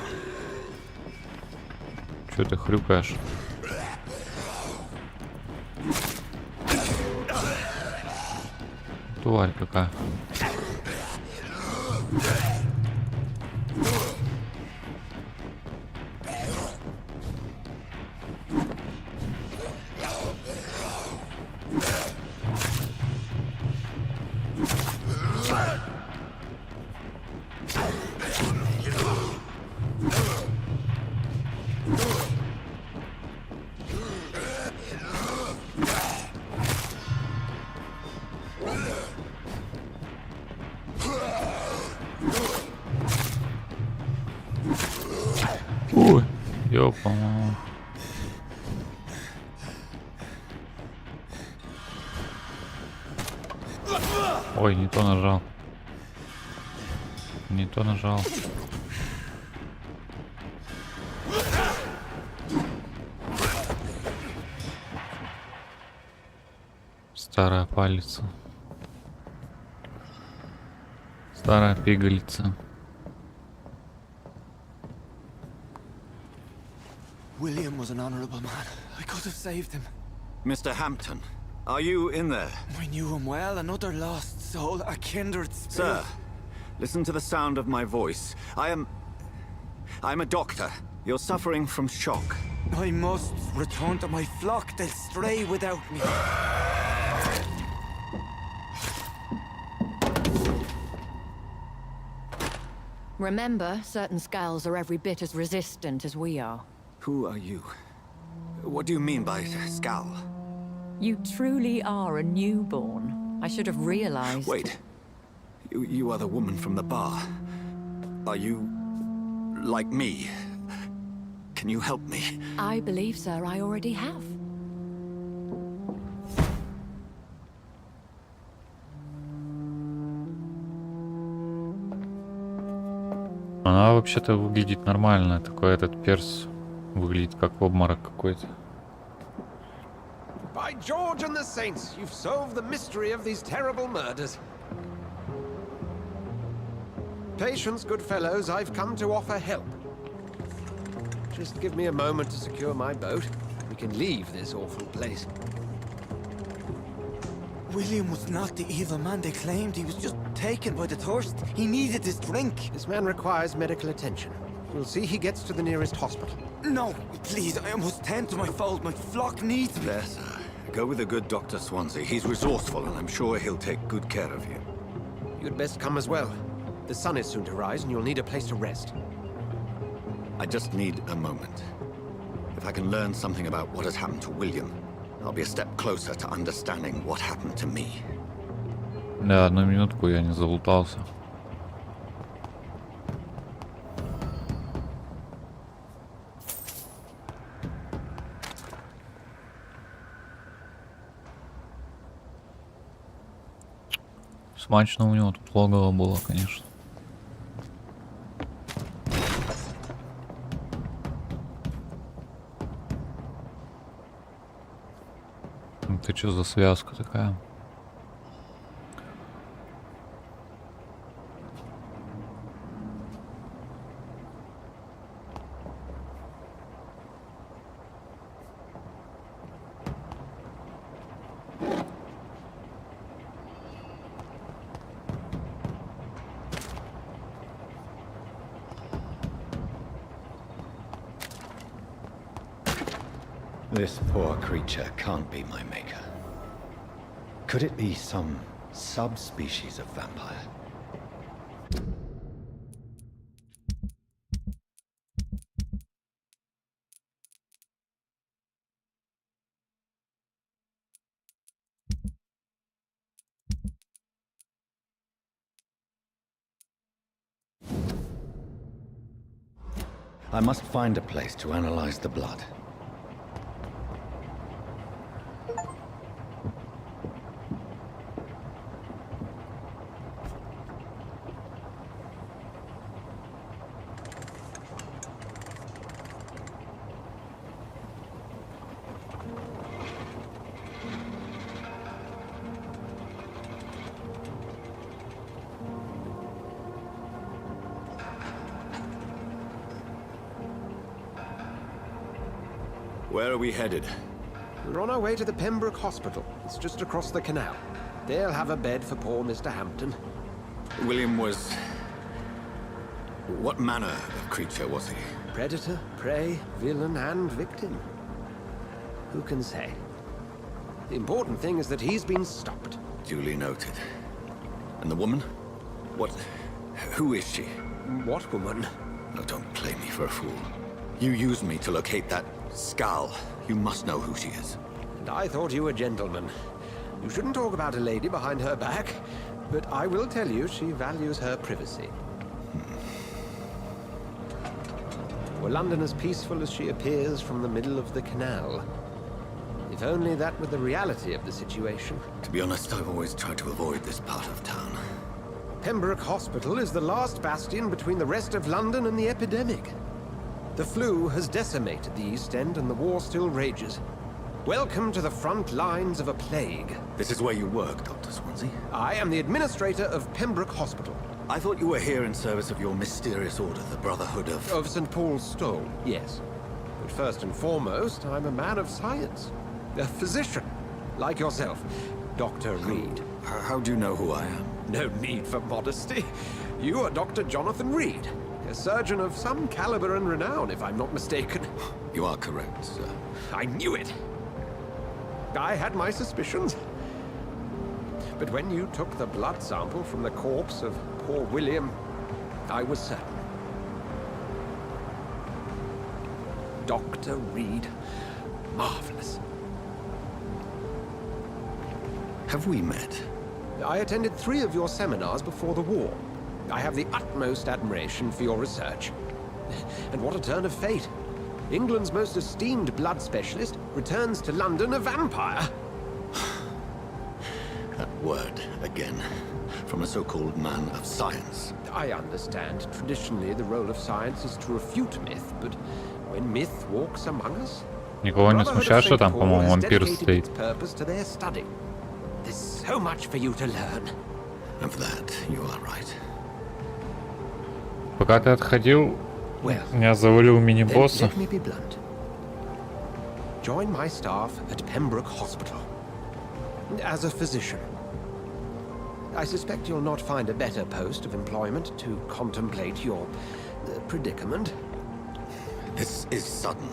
Speaker 1: Чё ты хрюкаешь? Тварь какая. Ой, ёпа. Ой, не то нажал. Не то нажал. Старая палица. Старая пигалица.
Speaker 4: William was an honorable man. I could have saved him.
Speaker 8: Mr. Hampton, are you in there?
Speaker 4: I knew him well, another lost soul, a kindred spirit.
Speaker 8: Sir, listen to the sound of my voice. I'm a doctor. You're suffering from shock.
Speaker 4: I must return to my flock. They'll stray without me.
Speaker 9: Remember, certain skulls are every bit as resistant as we are.
Speaker 8: Who are you? What do you mean by scowl?
Speaker 9: You truly are a newborn. I should have realized.
Speaker 8: Wait. You are the woman from the bar. Are you like me? Can you help me?
Speaker 9: I believe, sir, I already have.
Speaker 1: Она вообще-то выглядит нормально. Такой этот перс выглядит как обморок какой-то.
Speaker 5: By
Speaker 10: By George and the Saints, you've solved the mystery of these terrible murders. Patience, good fellows, I've come to offer help. Just give me a moment to secure my boat. We can leave this awful place.
Speaker 13: William was not the evil man they claimed. He was just taken by the thirst. He needed this drink.
Speaker 10: This man requires medical attention. We'll see he gets to the nearest hospital.
Speaker 13: No, please, I must tend to my fold. My flock needs me.
Speaker 8: There, sir. Go with the good Dr. Swansea. He's resourceful, and I'm sure he'll take good care of you.
Speaker 10: You'd best come as well. The sun is soon to rise, and you'll need a place to rest.
Speaker 8: I just need a moment. If I can learn something about what has happened to William, I'll be a step closer to understanding what happened to me.
Speaker 1: Да, одну минутку, я не залутался. Смачно у него тут логово было, конечно. Это что за связка такая?
Speaker 11: This poor creature can't be my maker. Could it be some subspecies of vampire? I must find a place to analyze the blood.
Speaker 8: Where are we headed?
Speaker 10: We're on our way to the Pembroke Hospital. It's just across the canal. They'll have a bed for poor Mr. Hampton.
Speaker 8: William was... What manner of creature was he?
Speaker 10: Predator, prey, villain, and victim. Who can say? The important thing is that he's been stopped.
Speaker 8: Duly noted. And the woman? What... Who is she?
Speaker 10: What woman?
Speaker 8: No, don't play me for a fool. You used me to locate that skull. You must know who she is.
Speaker 10: And I thought you a gentleman. You shouldn't talk about a lady behind her back, but I will tell you she values her privacy. Were London as peaceful as she appears from the middle of the canal? If only that were the reality of the situation.
Speaker 8: To be honest, I've always tried to avoid this part of town.
Speaker 10: Pembroke Hospital is the last bastion between the rest of London and the epidemic. The flu has decimated the East End and the war still rages. Welcome to the front lines of a plague.
Speaker 8: This is where you work, Dr. Swansea?
Speaker 10: I am the administrator of Pembroke Hospital.
Speaker 8: I thought you were here in service of your mysterious order, the Brotherhood of...
Speaker 10: Of St. Paul's Stole, yes. But first and foremost, I'm a man of science. A physician, like yourself, Dr. Reed.
Speaker 8: How do you know who I am?
Speaker 10: No need for modesty. You are Dr. Jonathan Reed, a surgeon of some caliber and renown, if I'm not mistaken.
Speaker 8: You are correct, sir.
Speaker 10: I knew it! I had my suspicions. But when you took the blood sample from the corpse of poor William, I was certain. Dr. Reed. Marvelous.
Speaker 8: Have we met?
Speaker 10: I attended 3 of your seminars before the war. I have the utmost admiration for your research. And what a turn of fate. England's most esteemed blood specialist returns to London a vampire.
Speaker 8: That word, again, from a so-called man of science.
Speaker 10: I understand. Traditionally, the role of science is to refute myth, but when myth walks among us,
Speaker 1: Никого не смущает, что там, по-моему, вампир стоит. Пока ты отходил, меня завалил мини-босса.
Speaker 10: Join my staff at Pembroke Hospital as a physician. I suspect you'll not find a better post of employment to contemplate your predicament.
Speaker 8: This is sudden.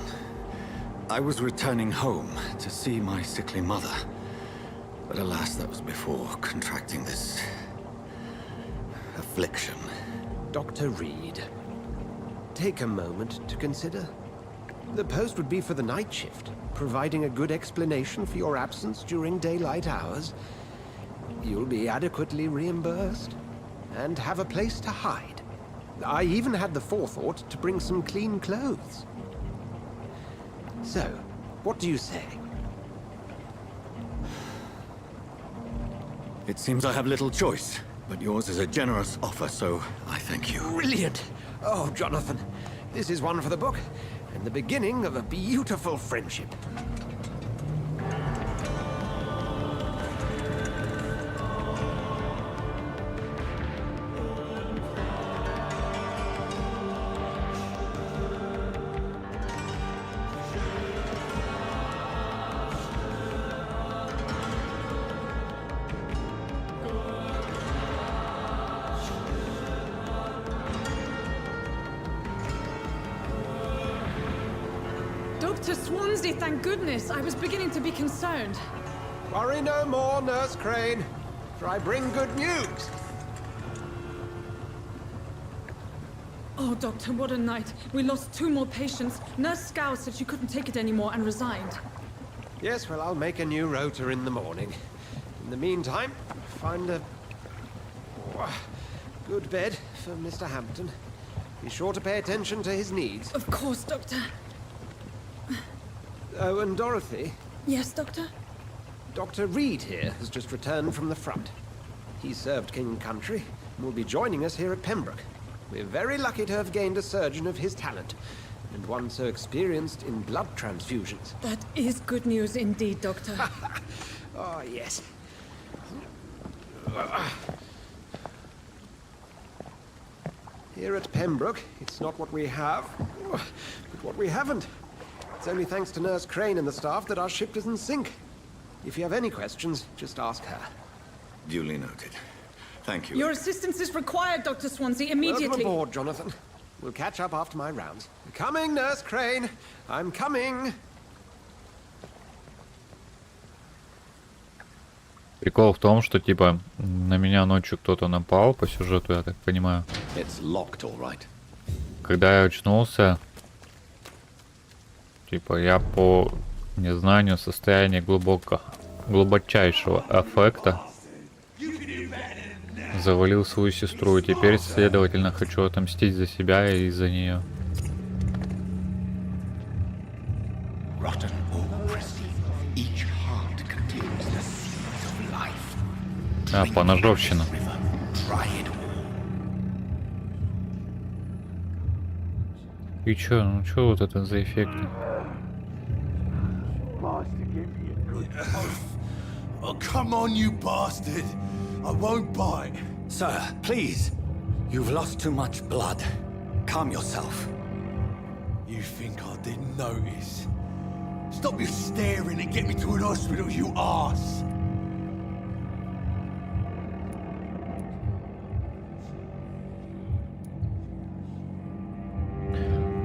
Speaker 8: I was returning home to see my sickly mother. But alas, that was before contracting this affliction.
Speaker 10: Dr. Reed, take a moment to consider. The post would be for the night shift, providing a good explanation for your absence during daylight hours. You'll be adequately reimbursed and have a place to hide. I even had the forethought to bring some clean clothes. So, what do you say?
Speaker 8: It seems I have little choice, but yours is a generous offer, so I thank you.
Speaker 10: Brilliant! Oh, Jonathan, this is one for the book, and the beginning of a beautiful friendship.
Speaker 14: Dr. Swansea, thank goodness. I was beginning to be concerned.
Speaker 10: Worry no more, Nurse Crane, for I bring good news.
Speaker 14: Oh, Doctor, what a night. We lost 2 more patients. Nurse Scow said she couldn't take it anymore and resigned.
Speaker 10: Yes, well, I'll make a new rota in the morning. In the meantime, find a good bed for Mr. Hampton. Be sure to pay attention to his needs.
Speaker 14: Of course, Doctor.
Speaker 10: Oh, and Dorothy?
Speaker 14: Yes, Doctor?
Speaker 10: Dr. Reed here has just returned from the front. He served King and Country and will be joining us here at Pembroke. We're very lucky to have gained a surgeon of his talent, and one so experienced in blood transfusions.
Speaker 14: That is good news indeed, Doctor.
Speaker 10: Oh, yes. Here at Pembroke, it's not what we have, but what we haven't. It's only thanks to Nurse Crane and the staff that our ship doesn't sink. If you have any questions, just ask her.
Speaker 8: Duly noted. Thank you.
Speaker 14: Your assistance is required, Dr. Swansea, immediately.
Speaker 10: Welcome aboard, Jonathan. We'll catch up after my rounds. Coming, Nurse Crane. I'm coming.
Speaker 1: Прикол в том, что типа на меня ночью кто-то напал по сюжету, я так понимаю.
Speaker 8: It's locked, all right.
Speaker 1: Когда я очнулся, типа я по незнанию состояния глубочайшего аффекта завалил свою сестру, и теперь, следовательно, хочу отомстить за себя и за нее. А, поножовщина. И чё, ну чё вот это за эффекты?
Speaker 15: Oh, come on, you bastard! I won't bite.
Speaker 8: Sir, please. You've lost too much blood. Calm yourself.
Speaker 15: You think I didn't notice? Stop your staring and get me to an hospital, you arse!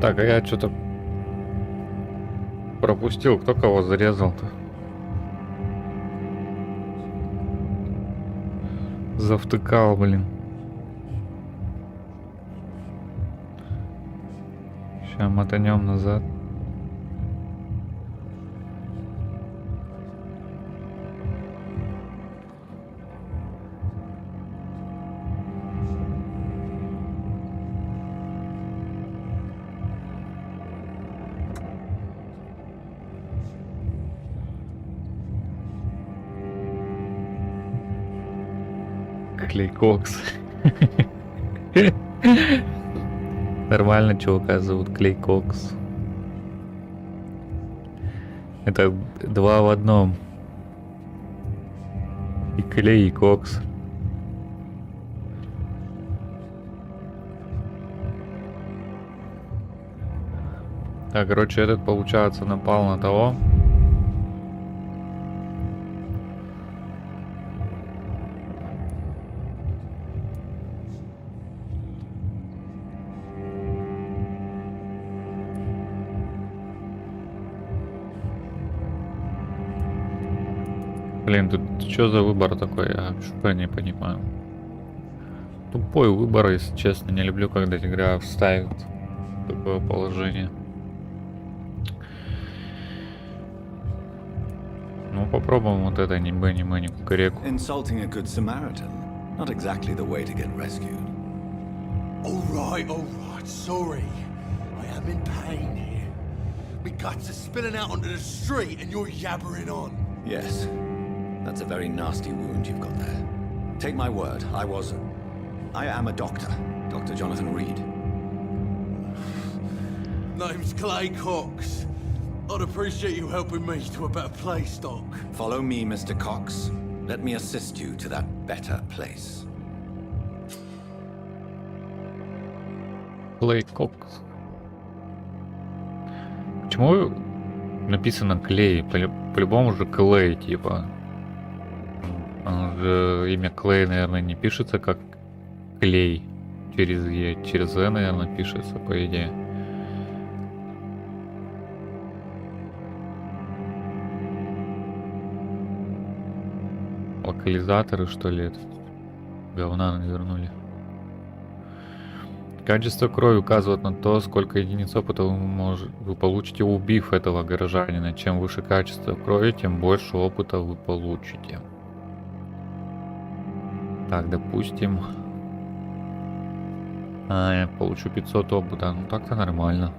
Speaker 1: Так, а я что-то пропустил. Кто кого зарезал-то? Завтыкал, блин. Сейчас мотанем назад. Клейкокс. Нормально чувака зовут Клейкокс. Это 2 в одном. И клей, и кокс. Так, короче, этот, получается, напал на того. Блин, тут что за выбор такой? Я что не понимаю. Тупой выбор, если честно. Не люблю, когда игра вставит в такое положение. Ну, попробуем вот это не не кукареку.
Speaker 8: Insulting a good Samaritan. Not exactly the way to get rescued.
Speaker 15: All right, sorry. I am in pain here. My guts are spilling out onto the street and you're yabbering on.
Speaker 8: Yes. That's a very nasty wound you've got there. Take my word, I am a doctor. Dr. Jonathan Reed.
Speaker 15: Name's Clay Cox. I'd appreciate you helping me to a better place, Doc.
Speaker 8: Follow me, Mr. Cox. Let me assist you to that better place.
Speaker 1: Clay Cox. Почему написано клей? По-любому же клей, типа. Оно же имя Клей, наверное, не пишется как клей. Через Е, через Э, наверное, пишется, по идее. Локализаторы, что ли, это говна навернули. Качество крови указывает на то, сколько единиц опыта вы получите, убив этого горожанина. Чем выше качество крови, тем больше опыта вы получите. Так, допустим, я получу 500 опыта. Ну так-то нормально.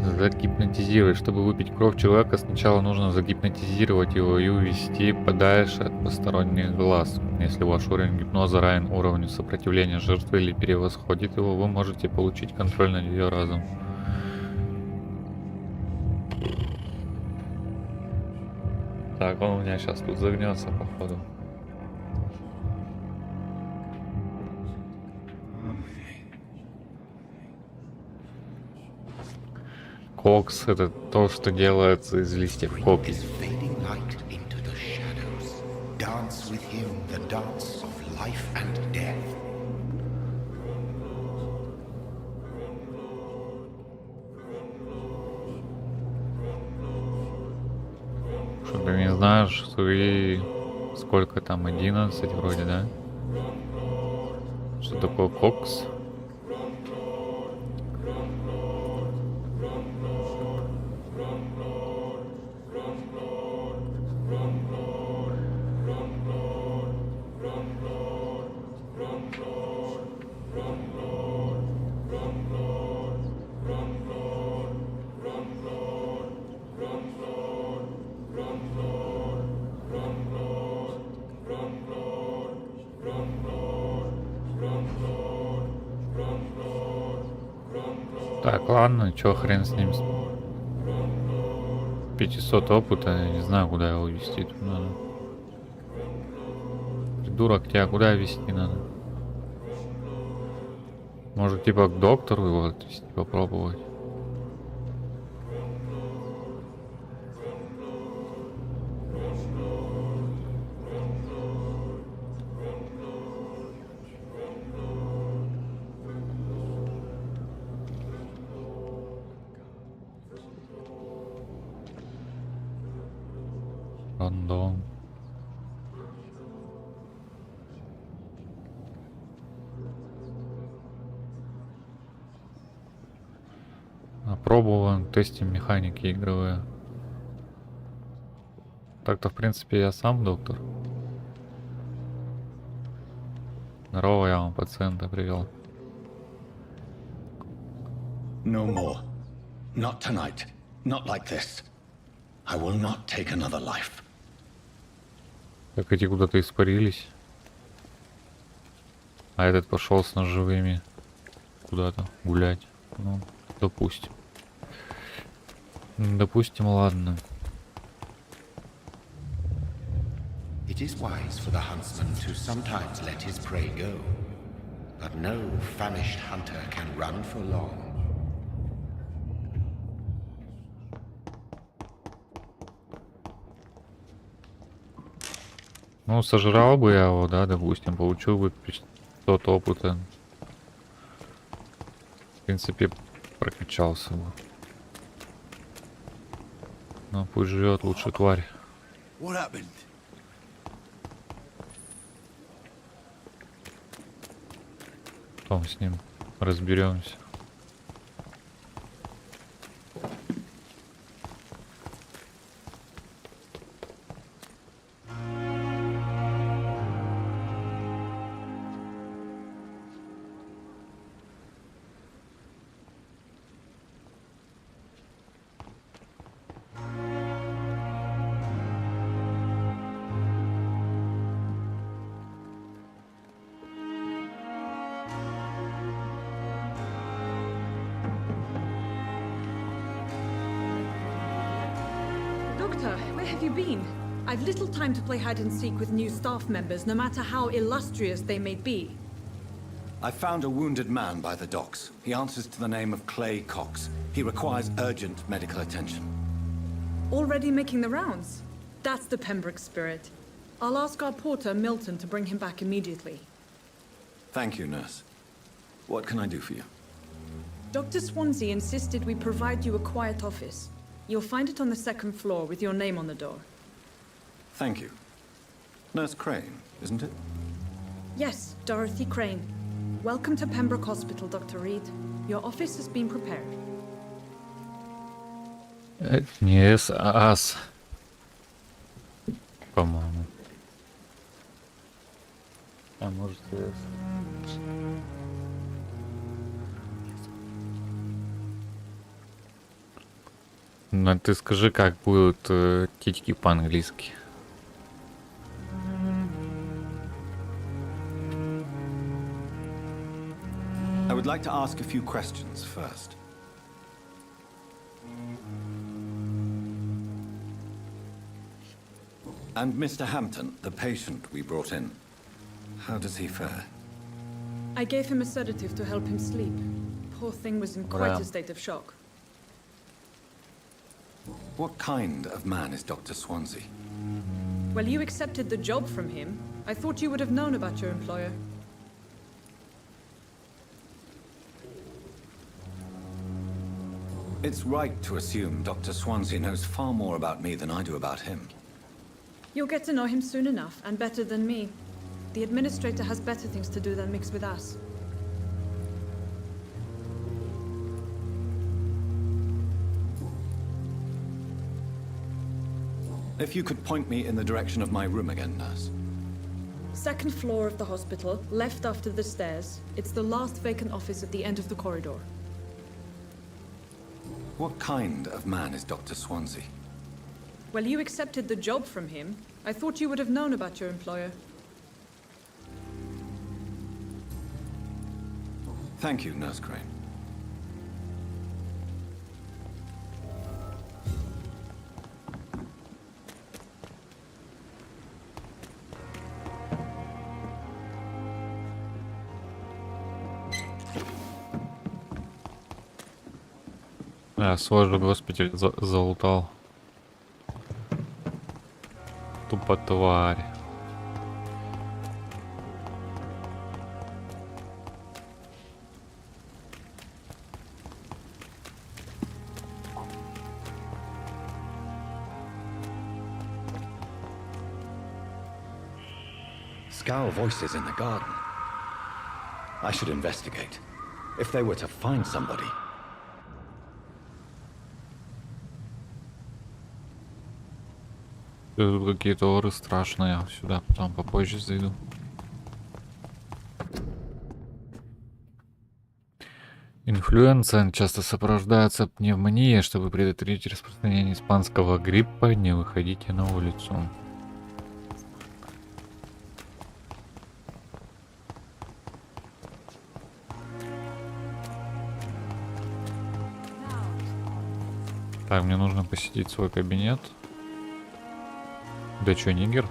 Speaker 1: Загипнотизировать. Чтобы выпить кровь человека, сначала нужно загипнотизировать его и увести подальше от посторонних глаз. Если ваш уровень гипноза равен уровню сопротивления жертвы или превосходит его, вы можете получить контроль над ее разумом. Так, он у меня сейчас тут загнется, походу. Кокс — это то, что делается из листьев копий. Что ты не знаешь, свои... Сколько там? 11 вроде, да? Что такое кокс? Так, ладно, чё, хрен с ним. 500 опыта, я не знаю, куда его вести тут надо. Придурок, тебя куда вести надо? Может, типа к доктору его отвезти, попробовать? Рандом. Опробован, тестим механики игровые. Так-то, в принципе, я сам доктор. Здорово, я вам пациента привел.
Speaker 8: No more. Not tonight. Not like this. I will not take another life.
Speaker 1: Так эти куда-то испарились. А этот пошел с ножевыми. куда-то гулять. Ну, допустим. Допустим, ладно.
Speaker 2: It is wise for the huntsman to sometimes let his prey go, but no famished hunter can run for long.
Speaker 1: Ну, сожрал бы я его, да, допустим, получил бы 500 опыта. В принципе, прокачался бы. Но пусть живет лучше тварь.
Speaker 15: What happened?
Speaker 1: Потом с ним разберемся.
Speaker 14: Doctor, where have you been? I've little time to play hide and seek with new staff members, no matter how illustrious they may be.
Speaker 8: I found a wounded man by the docks. He answers to the name of Clay Cox. He requires urgent medical attention.
Speaker 14: Already making the rounds? That's the Pembroke spirit. I'll ask our porter, Milton, to bring him back immediately.
Speaker 8: Thank you, nurse. What can I do for you?
Speaker 14: Dr. Swansea insisted we provide you a quiet office. You'll find it on the second floor with your name on the door.
Speaker 8: Thank you. Nurse Crane, isn't it?
Speaker 14: Yes, Dorothy Crane. Welcome to Pembroke Hospital, Dr. Reed. Your office has been prepared.
Speaker 1: Не ас, по-моему. А может и эс. Ну ты скажи, как будут титьки по-английски.
Speaker 8: I would like to ask a few questions first. And Mr. Hampton, the patient we brought in, how does he fare?
Speaker 14: I gave him a sedative to help him sleep. Poor thing was in quite a state of shock.
Speaker 8: What kind of man is Dr. Swansea?
Speaker 14: Well, you accepted the job from him. I thought you would have known about your employer.
Speaker 8: It's right to assume Dr. Swansea knows far more about me than I do about him.
Speaker 14: You'll get to know him soon enough, and better than me. The administrator has better things to do than mix with us.
Speaker 8: If you could point me in the direction of my room again, nurse.
Speaker 14: Second floor of the hospital, left after the stairs. It's the last vacant office at the end of the corridor.
Speaker 8: What kind of man is Dr. Swansea?
Speaker 14: Well, you accepted the job from him. I thought you would have known about your employer.
Speaker 8: Thank you, Nurse Crane.
Speaker 1: Свой же госпиталь залутал. Тупо тварь.
Speaker 11: Scowl voices in the garden. I should investigate. If they were to find somebody.
Speaker 1: Тут какие-то оры страшные. Сюда потом попозже зайду. Инфлюенция часто сопровождается пневмонией. Чтобы предотвратить распространение испанского гриппа, не выходите на улицу. Так, мне нужно посетить свой кабинет. Да чё, нигер?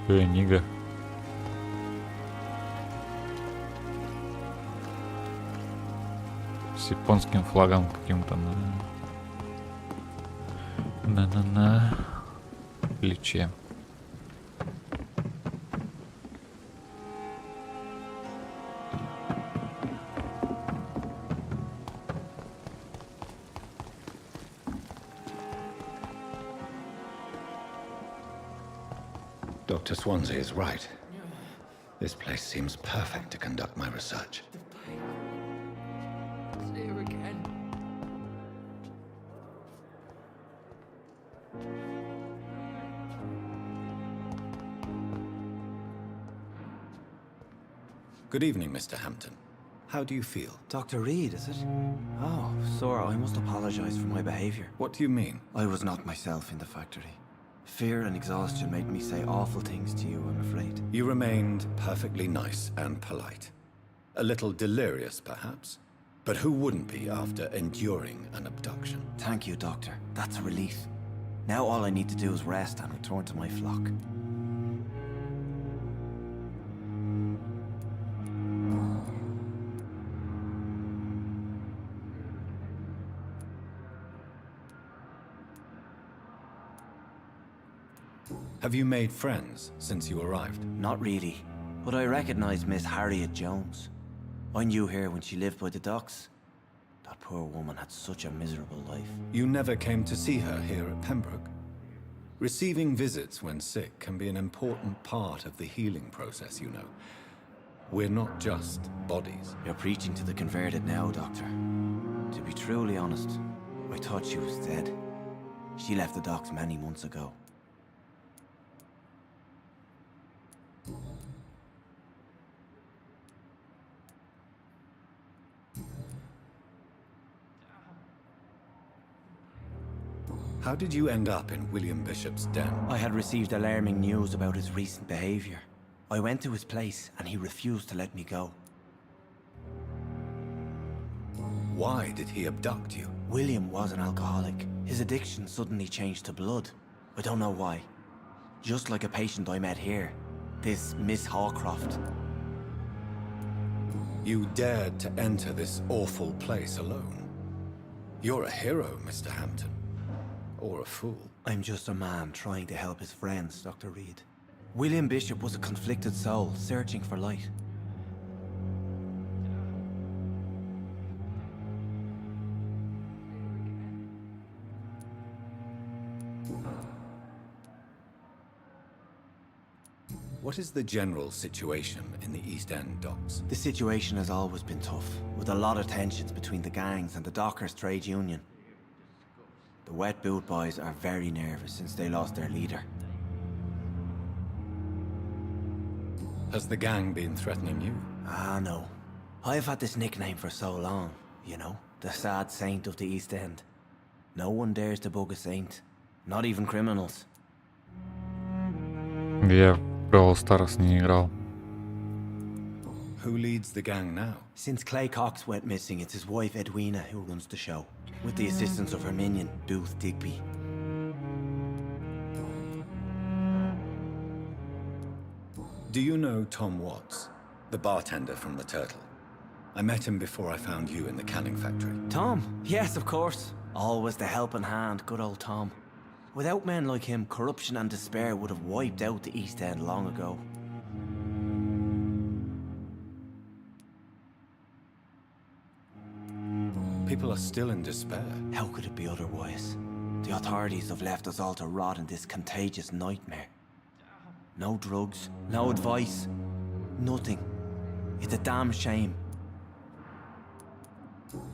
Speaker 1: Нига. С японским флагом каким-то на плече.
Speaker 11: Dr. Swansea is right. This place seems perfect to conduct my research.
Speaker 12: See her again.
Speaker 8: Good evening, Mr. Hampton. How do you feel?
Speaker 13: Dr. Reed, is it? Oh, sir, I must apologize for my behavior.
Speaker 8: What do you mean?
Speaker 13: I was not myself in the factory. Fear and exhaustion made me say awful things to you, I'm afraid.
Speaker 8: You remained perfectly nice and polite. A little delirious, perhaps. But who wouldn't be after enduring an abduction?
Speaker 13: Thank you, Doctor. That's a relief. Now all I need to do is rest and return to my flock.
Speaker 8: Have you made friends since you arrived?
Speaker 13: Not really, but I recognize Miss Harriet Jones. I knew her when she lived by the docks. That poor woman had such a miserable life.
Speaker 8: You never came to see her here at Pembroke? Receiving visits when sick can be an important part of the healing process, you know. We're not just bodies.
Speaker 13: You're preaching to the converted now, Doctor. To be truly honest, I thought she was dead. She left the docks many months ago.
Speaker 8: How did you end up in William Bishop's den?
Speaker 13: I had received alarming news about his recent behavior. I went to his place and he refused to let me go.
Speaker 8: Why did he abduct you?
Speaker 13: William was an alcoholic. His addiction suddenly changed to blood. I don't know why. Just like a patient I met here. This Miss Hawcroft.
Speaker 8: You dared to enter this awful place alone. You're a hero, Mr. Hampton. Or a fool.
Speaker 13: I'm just a man trying to help his friends, Dr. Reed. William Bishop was a conflicted soul, searching for light.
Speaker 8: What is the general situation in the East End docks?
Speaker 13: The situation has always been tough, with a lot of tensions between the gangs and the dockers' trade union. The wet boot boys are very nervous since they lost their leader.
Speaker 8: Has the gang been threatening you?
Speaker 13: Ah, no. I've had this nickname for so long, you know, the sad saint of the East End. No one dares to bug a saint, not even criminals.
Speaker 1: Я Brawl Stars не играл.
Speaker 8: Who leads the gang now?
Speaker 13: Since Clay Cox went missing, it's his wife Edwina who runs the show, with the assistance of her minion, Booth Digby.
Speaker 8: Do you know Tom Watts, the bartender from the Turtle? I met him before I found you in the canning factory.
Speaker 13: Tom? Yes, of course. Always the helping hand, good old Tom. Without men like him, corruption and despair would have wiped out the East End long ago.
Speaker 8: People are still in despair.
Speaker 13: How could it be otherwise? The authorities have left us all to rot in this contagious nightmare. No drugs, no advice, nothing. It's a damn shame.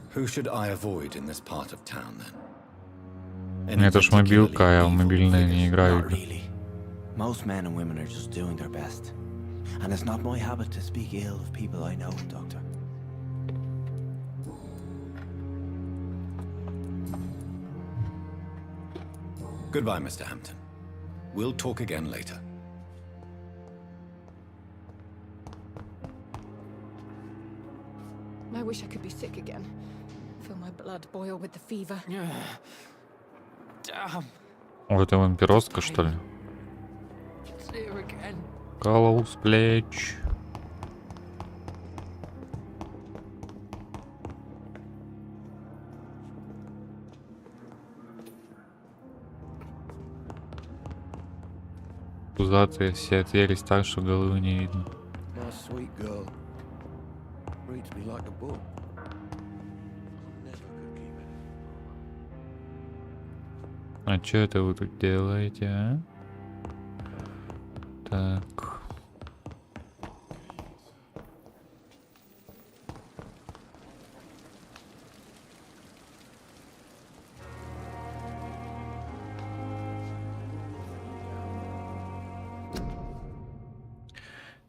Speaker 8: Who should I avoid in this part of town then?
Speaker 1: Это ж мобилка, я в мобильные не играю.
Speaker 13: Not really. Most men and women are just doing their best. And it's not my habit to speak ill of people I know, Doctor.
Speaker 8: Goodbye, Mr. Hampton. We'll talk again later.
Speaker 14: I wish I could be sick again. Feel my blood boil with the fever. Damn.
Speaker 1: О, это вампиростка, что ли?
Speaker 14: It's here again.
Speaker 1: Голову с плеч. Пузатые все отъелись так, что головы не видно.
Speaker 15: My sweet girl reads me like a book.
Speaker 1: А что это вы тут делаете, а? Так.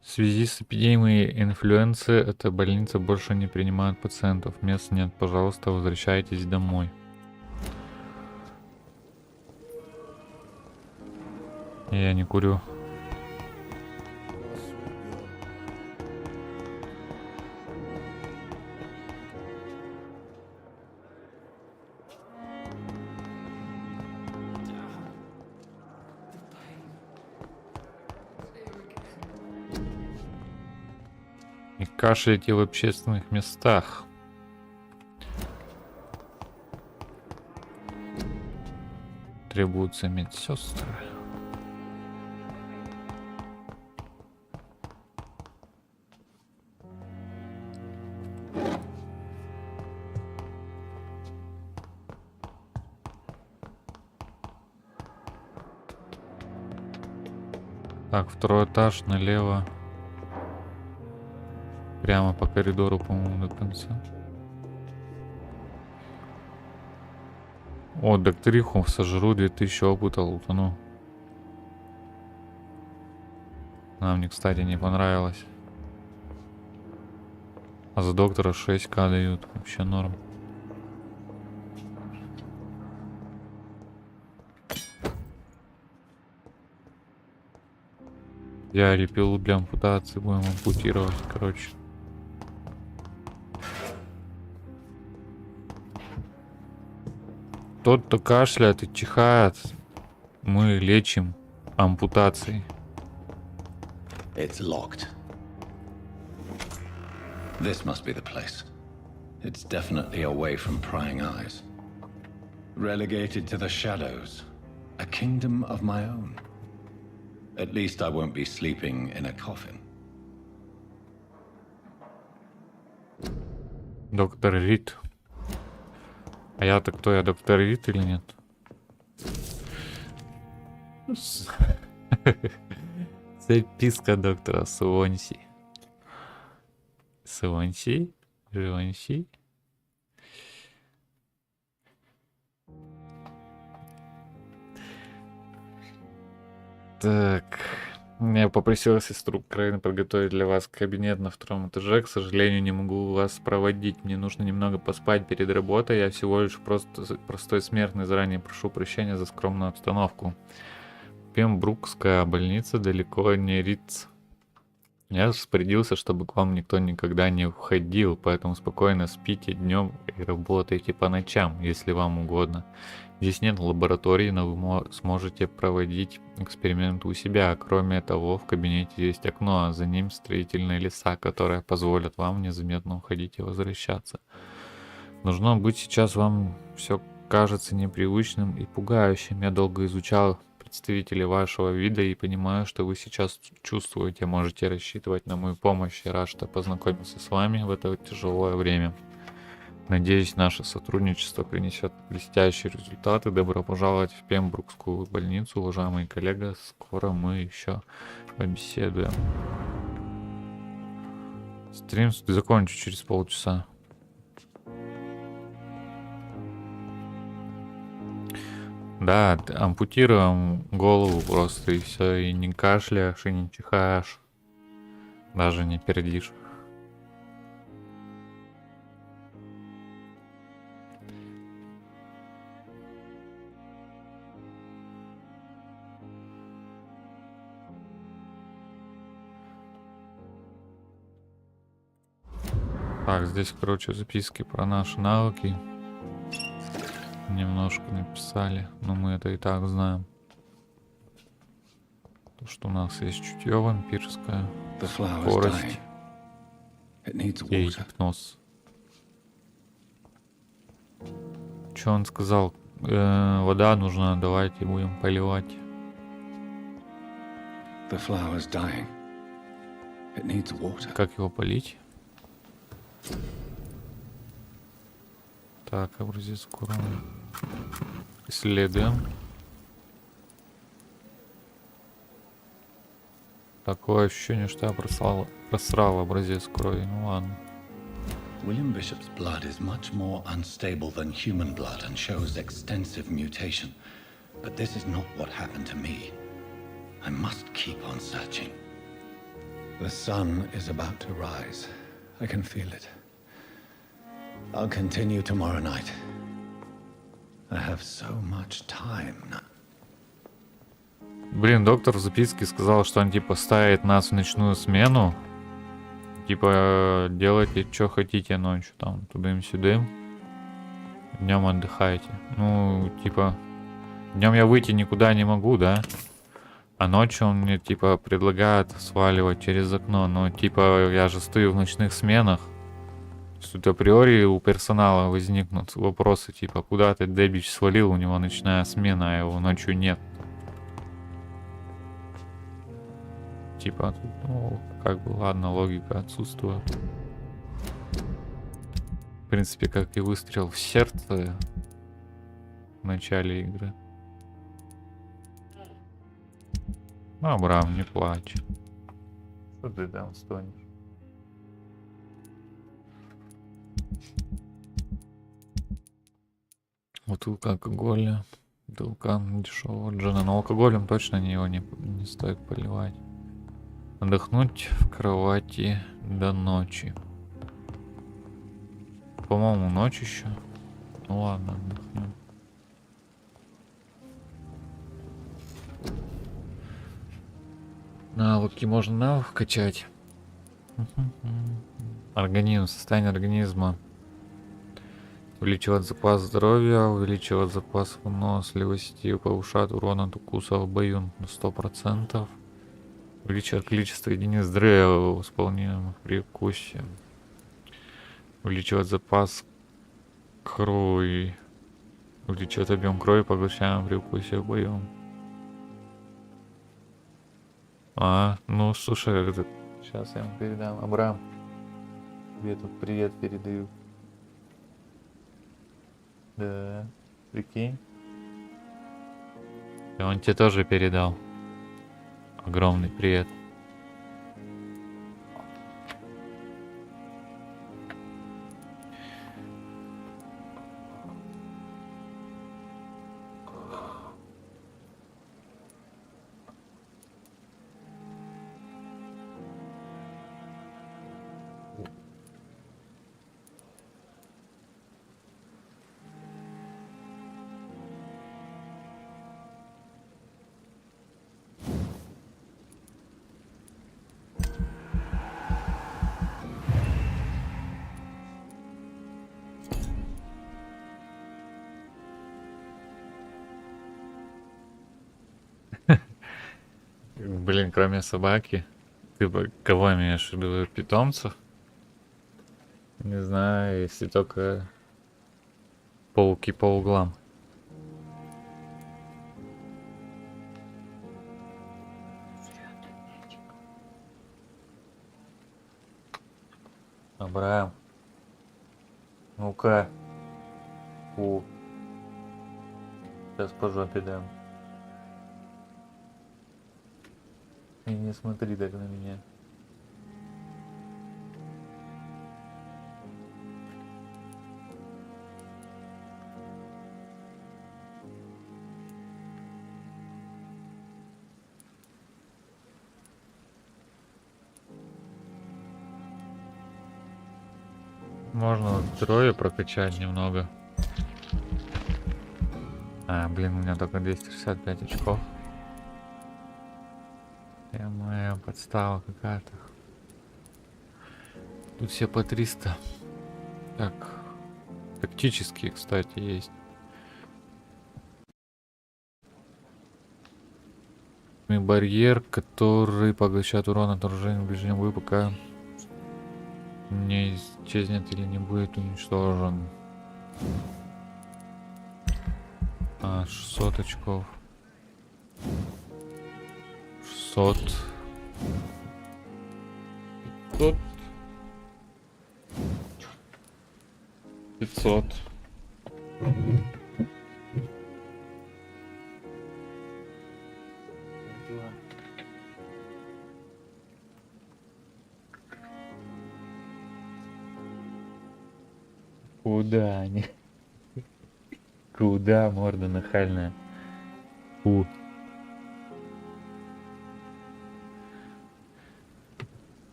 Speaker 1: В связи с эпидемией инфлюенции эта больница больше не принимает пациентов. Мест нет, пожалуйста, возвращайтесь домой. Я не курю. И кашляйте в общественных местах. Требуются медсестры. Так, второй этаж налево. Прямо по коридору, по-моему, до конца. О, докториху сожру, 2000 опыта лутану. Она мне, кстати, не понравилась. А за доктора 6к дают. Вообще норм. Я репилу для ампутации будем ампутировать, короче. Тот, кто кашляет и чихает, мы лечим ампутацией.
Speaker 11: It's locked. This must be the place. It's definitely away from prying eyes. Relegated to the shadows. A kingdom of my own. At least I won't be sleeping in a coffin.
Speaker 1: Доктор Рид. А я-то кто? Я доктор Рид или нет? Записка доктора Суонси. Суонси? Жонси? Так. Я попросил сестру Крейна подготовить для вас кабинет на втором этаже. К сожалению, не могу вас проводить. Мне нужно немного поспать перед работой. Я всего лишь простой смертный. Заранее прошу прощения за скромную обстановку. Пембрукская больница далеко не Риц. Я распорядился, чтобы к вам никто никогда не входил, поэтому спокойно спите днем и работайте по ночам, если вам угодно. Здесь нет лаборатории, но вы сможете проводить эксперименты у себя. Кроме того, в кабинете есть окно, а за ним строительные леса, которые позволят вам незаметно уходить и возвращаться. Должно быть, сейчас вам все кажется непривычным и пугающим. Я долго изучал представителей вашего вида и понимаю, что вы сейчас чувствуете. Можете рассчитывать на мою помощь. Я рад, что познакомился с вами в это тяжелое время. Надеюсь, наше сотрудничество принесет блестящие результаты. Добро пожаловать в Пембрукскую больницу, уважаемый коллега. Скоро мы еще побеседуем. Стрим закончу через полчаса. Да, ампутируем голову просто и все, и не кашляешь, и не чихаешь, даже не пердишь. Так, здесь, короче, записки про наши навыки. Немножко написали, но мы это и так знаем. То, что у нас есть чутье вампирское, скорость и гипноз. Что он сказал? Вода нужна, давайте будем поливать. Как его полить? Так, образец курона. Исследуем. Такое ощущение, что я просрал образец крови. Ну ладно.
Speaker 11: William Bishop's blood is much more unstable than human blood and shows extensive mutation. But this is not what happened to me. I must keep on searching. The sun is about to rise. I can feel it. I'll continue tomorrow night. I have so much time now.
Speaker 1: Блин, доктор в записке сказал, что он типа ставит нас в ночную смену. Типа делайте, что хотите ночью, там, тудым-сюдым. Днем отдыхайте. Ну, типа, днем я выйти никуда не могу, да? А ночью он мне, типа, предлагает сваливать через окно. Но, типа, я же стою в ночных сменах. Тут априори у персонала возникнут вопросы, типа, куда ты, Дебич, свалил, у него ночная смена, а его ночью нет. Типа, ну, как бы, ладно, логика отсутствует. В принципе, как и выстрел в сердце в начале игры. Ну, Абрам, не плачь. Что ты там стонешь? Бутылка алкоголя. Бутылка дешевого джина. Но алкоголем точно его не стоит поливать. Отдохнуть в кровати до ночи. По-моему, ночь еще. Ну ладно, отдохнем. Навыки можно навык качать. Организм, состояние организма. Увеличивает запас здоровья, увеличивает запас выносливости, повышает урон от укусов в бою на 100%. Увеличивает количество единиц здоровья, восполняемых при укусе. Увеличивает запас крови. Увеличивает объем крови, поглощаемый при укусе в бою. Ну слушай, сейчас я ему передам. Абрам, тебе тут привет передаю. Да, прикинь. И он тебе тоже передал. Огромный привет. Блин, кроме собаки, ты бы кого имеешь в виду? Питомцев? Не знаю, если только пауки по углам. Абрам. Ну-ка. Сейчас по жопе дам. И не смотри так на меня. Можно здоровье прокачать немного. Блин, у меня только 265 очков. Моя подстава какая-то. Тут все по 300. Так. Тактические, кстати, есть. Барьер, который поглощает урон от оружия в ближнем бою, пока не исчезнет или не будет уничтожен. 600 очков. 600. 500. 500. Куда они? Куда, морда нахальная? Фу.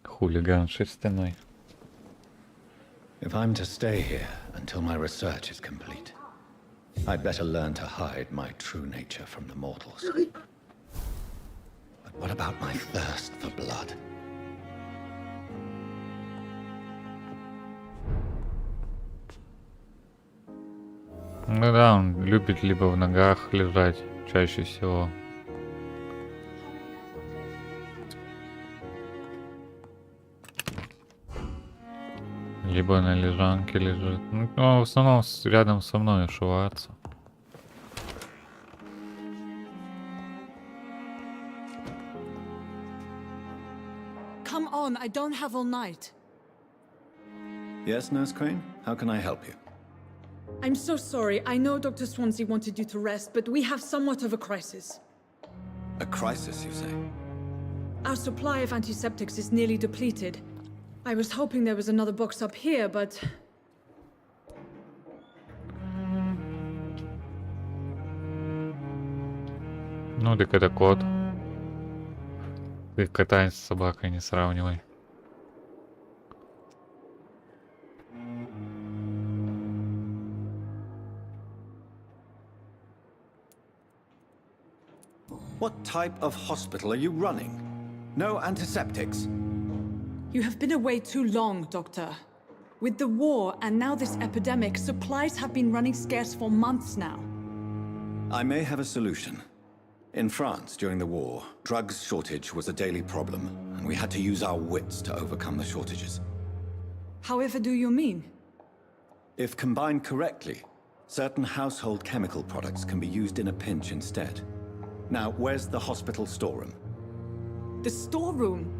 Speaker 1: Хулиган шерстяной.
Speaker 11: If I'm to stay here until my research is complete, I'd better learn to hide my true nature from the mortals. But what about my thirst for blood?
Speaker 1: Ну да, он любит либо в ногах лежать, чаще всего. Либо на лежанке лежит. Ну, в основном рядом со мной ошиваться.
Speaker 14: Come on, I don't have all night.
Speaker 11: Yes, Nurse Crane? How can I help you?
Speaker 14: I'm so sorry. I know Dr. Swansea wanted you to rest, but we have somewhat of a crisis.
Speaker 8: A crisis, you say?
Speaker 14: Our supply of antiseptics is nearly depleted. I was hoping there was another box up here, but...
Speaker 1: Ну, так это кот. Ты кота с собакой не сравнивай.
Speaker 8: What type of hospital are you running? No antiseptics?
Speaker 14: You have been away too long, Doctor. With the war and now this epidemic, supplies have been running scarce for months now.
Speaker 8: I may have a solution. In France, during the war, drugs shortage was a daily problem, and we had to use our wits to overcome the shortages.
Speaker 14: However do you mean?
Speaker 8: If combined correctly, certain household chemical products can be used in a pinch instead. Now, where's the hospital storeroom?
Speaker 14: The storeroom?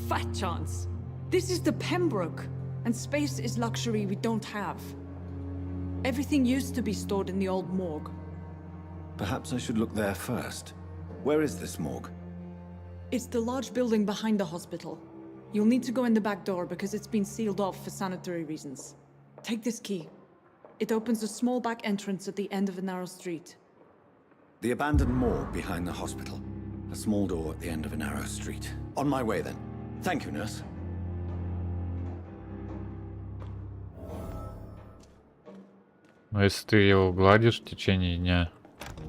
Speaker 14: Fat chance. This is the Pembroke, and space is luxury we don't have. Everything used to be stored in the old morgue.
Speaker 8: Perhaps I should look there first. Where is this morgue?
Speaker 14: It's the large building behind the hospital. You'll need to go in the back door because it's been sealed off for sanitary reasons. Take this key. It opens a small back entrance at the end of a narrow street.
Speaker 8: The abandoned morgue behind the hospital. A small door at the end of a narrow street. On my way then. Thank you, nurse.
Speaker 1: Но если ты его гладишь в течение дня,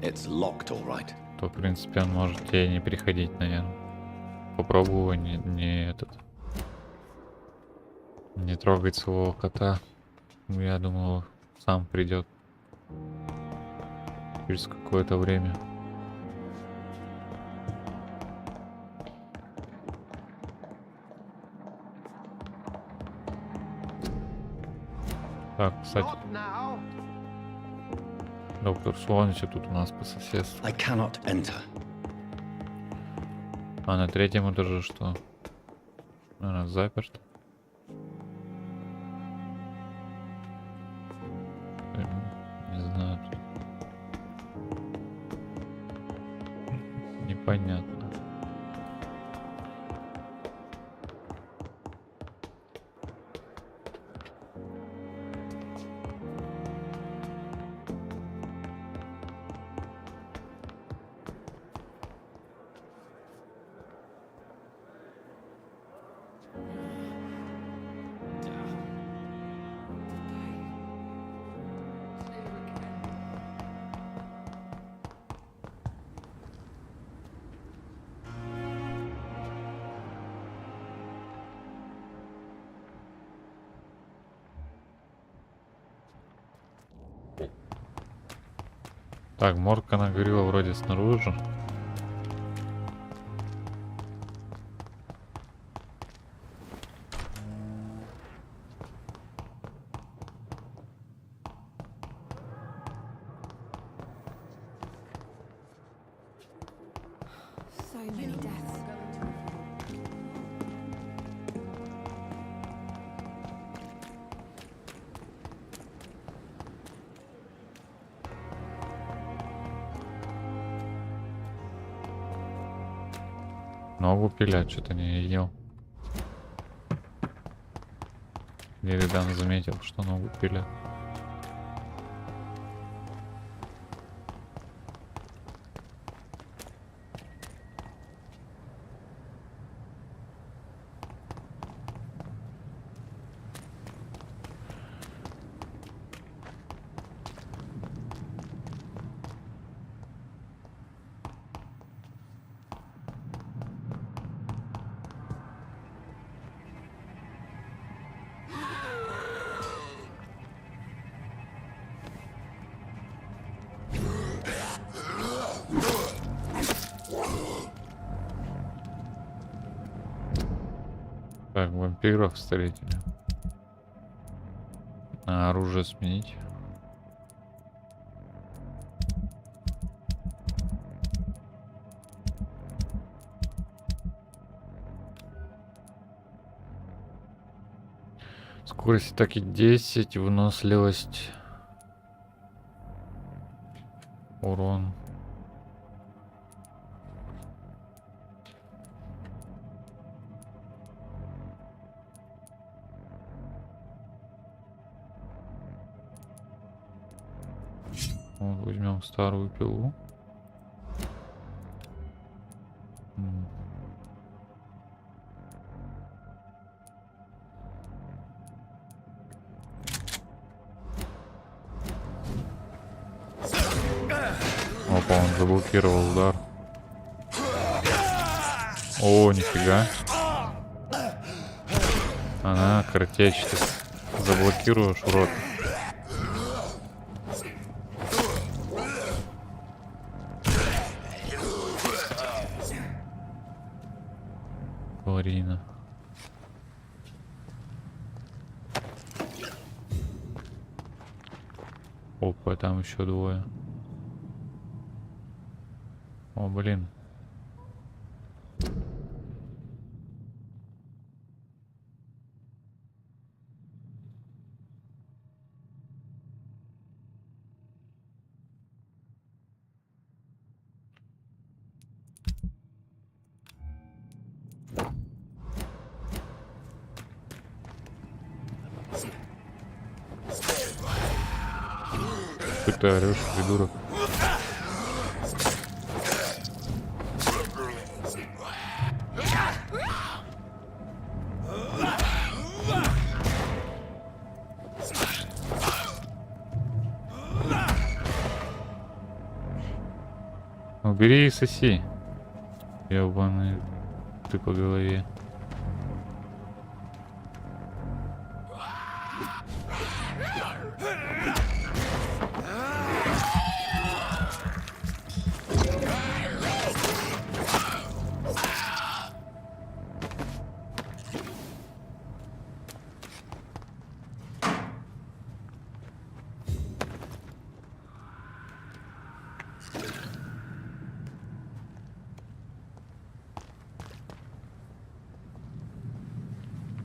Speaker 8: It's locked, all right.
Speaker 1: то, в принципе, он может тебе не приходить, наверное. Попробуй его не трогать своего кота. Я думаю, сам придет через какое-то время. Так, кстати, доктор Суонича тут у нас по соседству.
Speaker 11: I cannot enter.
Speaker 1: А на третьем этаже что? Наверное, заперт. Не знаю. Непонятно. Так, мордка на горилла вроде снаружи.
Speaker 9: So many deaths.
Speaker 1: Ногу пилят, что-то не видел. Недавно заметил, что ногу пилят. Так, вампиров встретили. А оружие сменить. Скорость атаки 10, выносливость, урон. Вот, возьмем старую пилу. Опа, он заблокировал удар. О, нифига. Она картечь. Заблокируешь, урод. Аварийно. Опа, там еще двое. О, блин. Ты орешь, придурок. Убери и соси. Ёбаный ты по голове.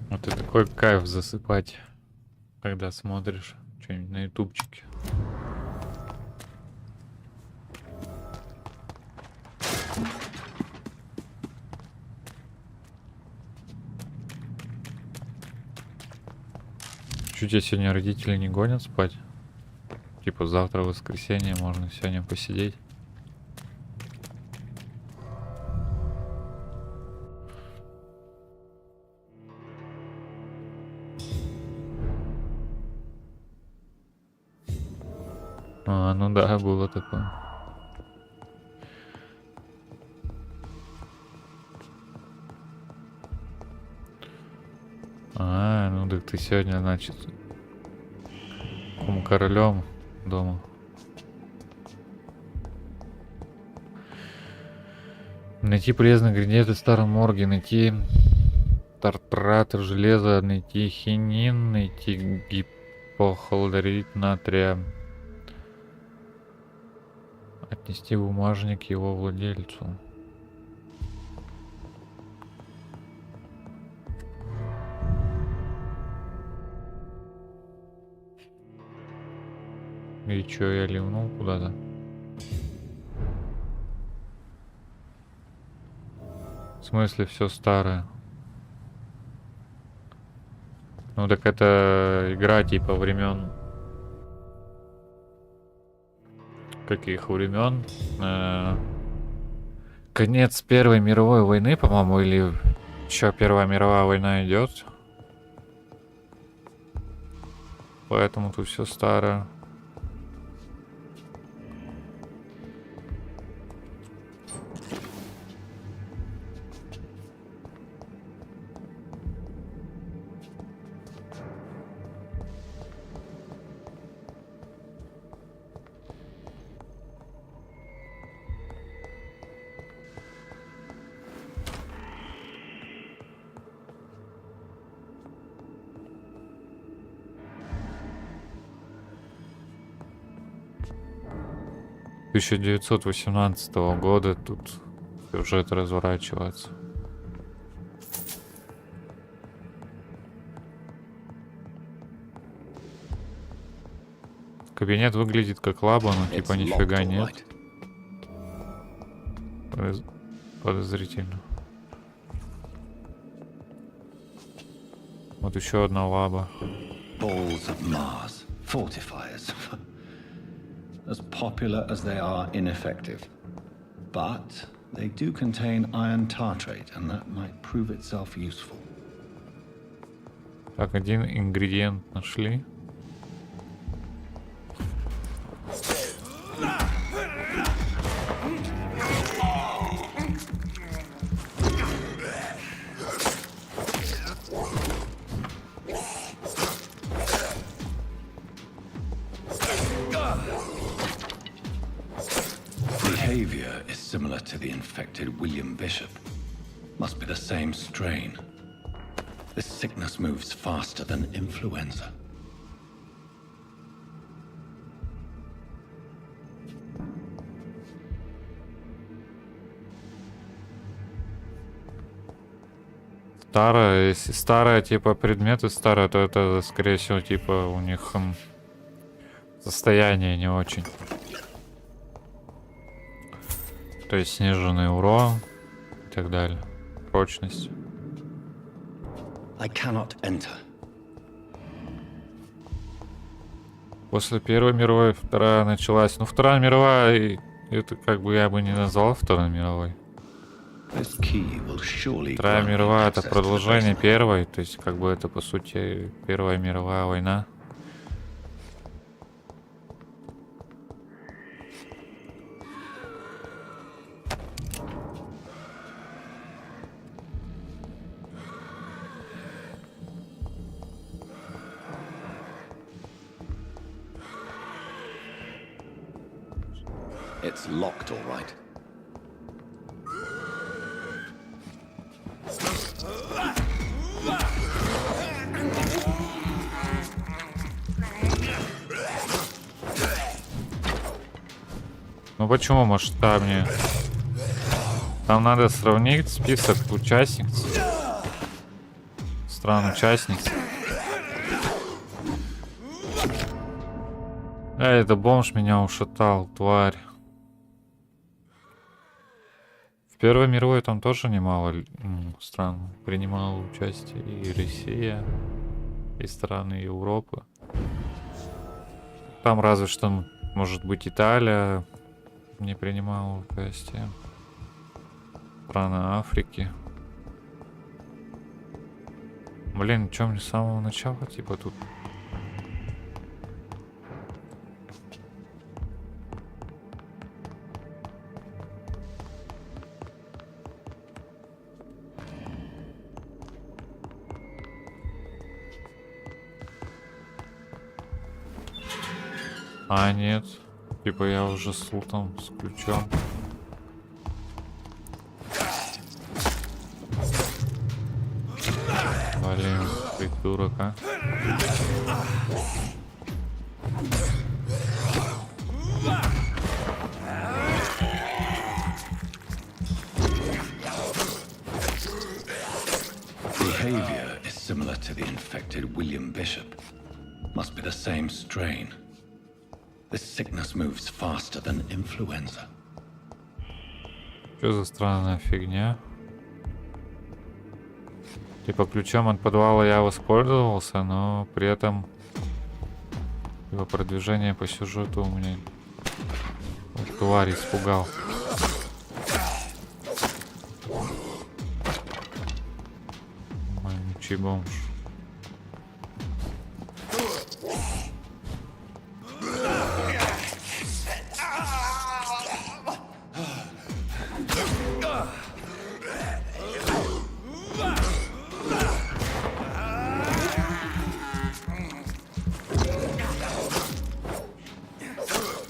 Speaker 1: Вот и такой кайф засыпать, когда смотришь что-нибудь на ютубчике. Чуть тебя сегодня родители не гонят спать? Типа завтра воскресенье, можно сегодня посидеть. А, ну да, было такое. А, ну так ты сегодня, значит, королем дома. Найти полезные ингредиенты в старом морге, найти тартрат железа, найти хинин, найти гипохлорид натрия. Отнести бумажник его владельцу. И чё, я ливнул куда-то? В смысле все старое? Ну так это игра типа времен. Каких времен? Конец Первой мировой войны, по-моему, или еще Первая мировая война идет. Поэтому тут все старое. С 1918 года тут сюжет разворачивается. Кабинет выглядит как лаба, но типа нифига нет. Подозрительно. Вот еще одна лаба.
Speaker 11: Balls of Mars, fortifiers. As popular as they are ineffective. But they do contain iron tartrate, and that might prove itself useful.
Speaker 1: Так, один ингредиент нашли.
Speaker 11: Behavior is similar to the infected William Bishop. Must be the same strain. This sickness moves faster than influenza.
Speaker 1: Старая, если старая, типа предметы старые, то это, скорее всего, типа у них состояние не очень. То есть сниженный урон и так далее. Прочность.
Speaker 11: I cannot enter.
Speaker 1: После Первой мировой Вторая началась. Ну, Вторая мировая, это как бы я бы не назвал Второй мировой. Вторая мировая это продолжение Первой, то есть как бы это по сути Первая мировая война.
Speaker 11: It's locked, all right.
Speaker 1: Ну почему масштабнее? Там надо сравнить список участниц. Стран-участниц. Это бомж меня ушатал, тварь. В Первой мировой там тоже немало стран принимало участие. И Россия, и страны Европы. Там разве что, может быть, Италия не принимала участие. Страны Африки. Блин, чё мне с самого начала, типа, тут... А, нет. Типа я уже с лутом, с ключом. Блин, придурок, а.
Speaker 11: Behavior is similar to the infected William Bishop. Must be the same strain. This sickness moves faster than influenza.
Speaker 1: Что за странная фигня? Типа ключом от подвала я воспользовался, но при этом его продвижение по сюжету у меня тварь испугал. Вонючий бомж.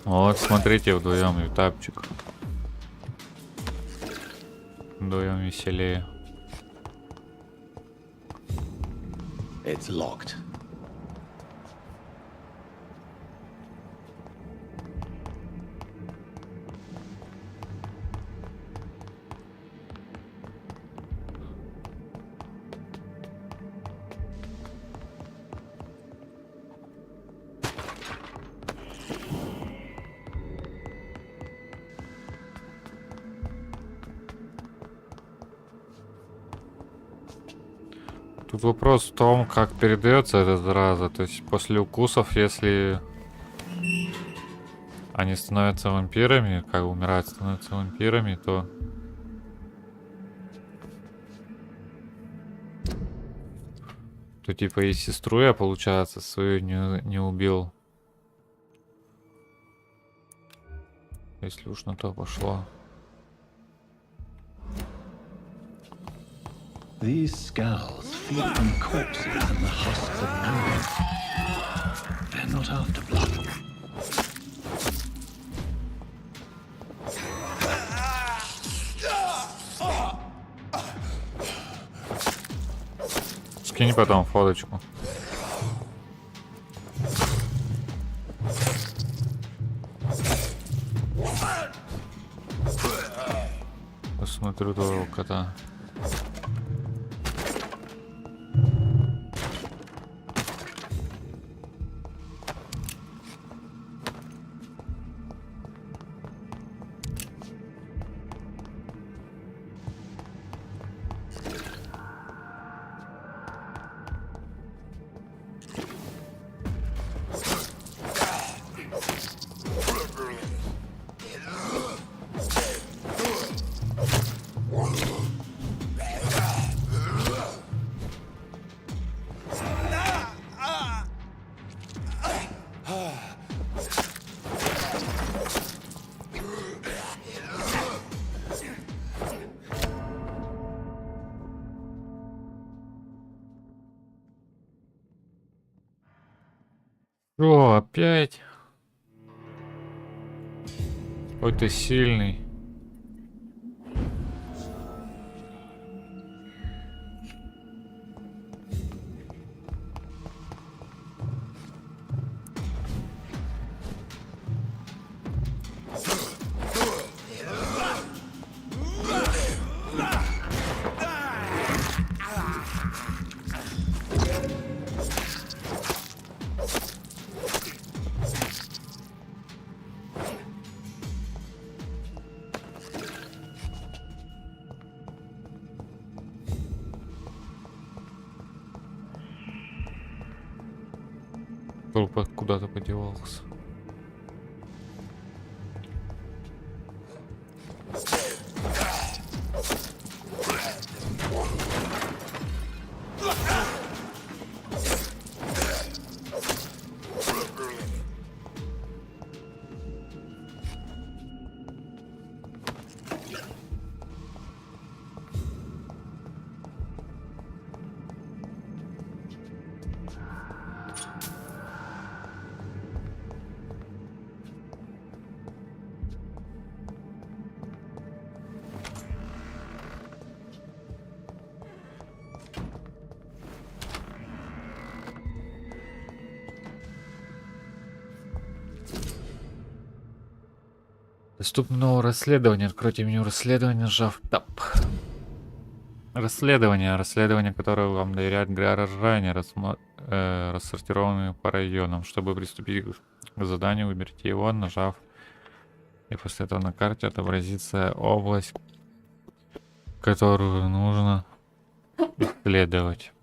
Speaker 1: Вот, смотрите, вдвоем ютапчик. Вдвоем веселее.
Speaker 11: It's locked.
Speaker 1: Тут вопрос в том, как передается эта зараза. То есть после укусов, если они становятся вампирами, как умирают, становятся вампирами, то типа и сестру я, получается, свою не убил. Если уж на то пошло.
Speaker 11: These skulls feed on corpses and the husks of animals. They're not after blood.
Speaker 1: Скинь потом фоточку. Посмотрю твоего кота. О, опять? Ой, ты сильный. Толпа куда-то подевался. Доступно новое расследование. Откройте меню расследования, нажав Tab. Расследование, которое вам доверяет горожане, рассортированы по районам. Чтобы приступить к заданию, выберите его, нажав. И после этого на карте отобразится область, которую нужно исследовать.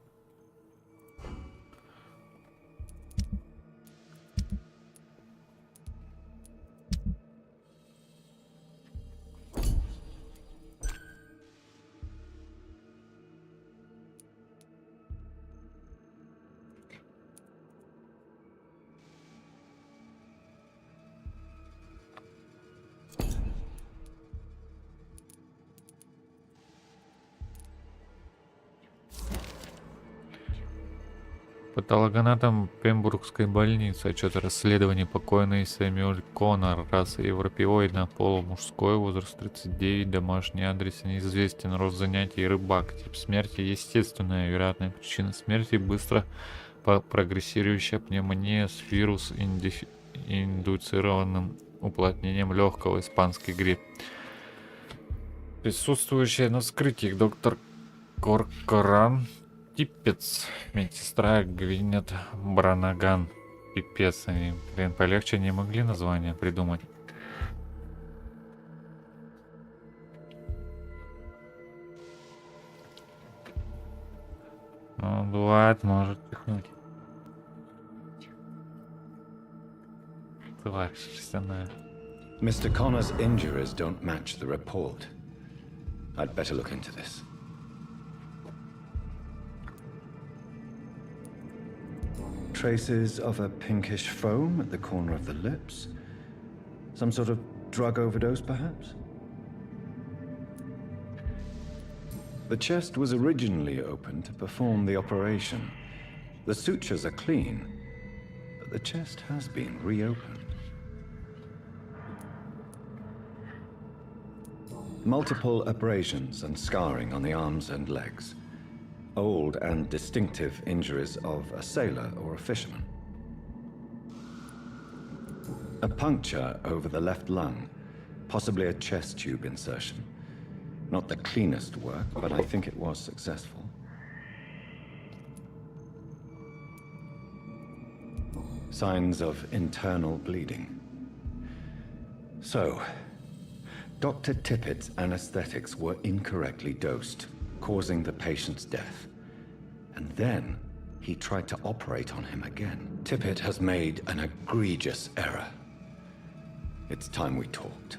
Speaker 1: Патологоанатом Пембургской больницы. Отчет о расследовании покойной Сэмюэль Коннор. Раса европеоидная, пол мужской, возраст 39, домашний адрес неизвестен, рост занятий рыбак, тип смерти естественная, вероятная причина смерти быстро прогрессирующая пневмония с индуцированным уплотнением легкого, испанский грипп. Присутствующая на вскрытии доктор Коркоран. Пипец. Медсестра Гвинет Бранаган. Пипец. Они, блин, полегче не могли название придумать. Ну, бывает, может пихнуть. Тварь шерстяная.
Speaker 11: Mr. Connor's injuries don't match the report. I'd better look into this.
Speaker 8: Traces of a pinkish foam at the corner of the lips. Some sort of drug overdose, perhaps? The chest was originally opened to perform the operation. The sutures are clean, but the chest has been reopened. Multiple abrasions and scarring on the arms and legs. Old and distinctive injuries of a sailor or a fisherman. A puncture over the left lung, possibly a chest tube insertion. Not the cleanest work, but I think it was successful. Signs of internal bleeding. So, Dr. Tippett's anesthetics were incorrectly dosed, causing the patient's death. And then he tried to operate on him again. Tippett has made an egregious error. It's time we talked.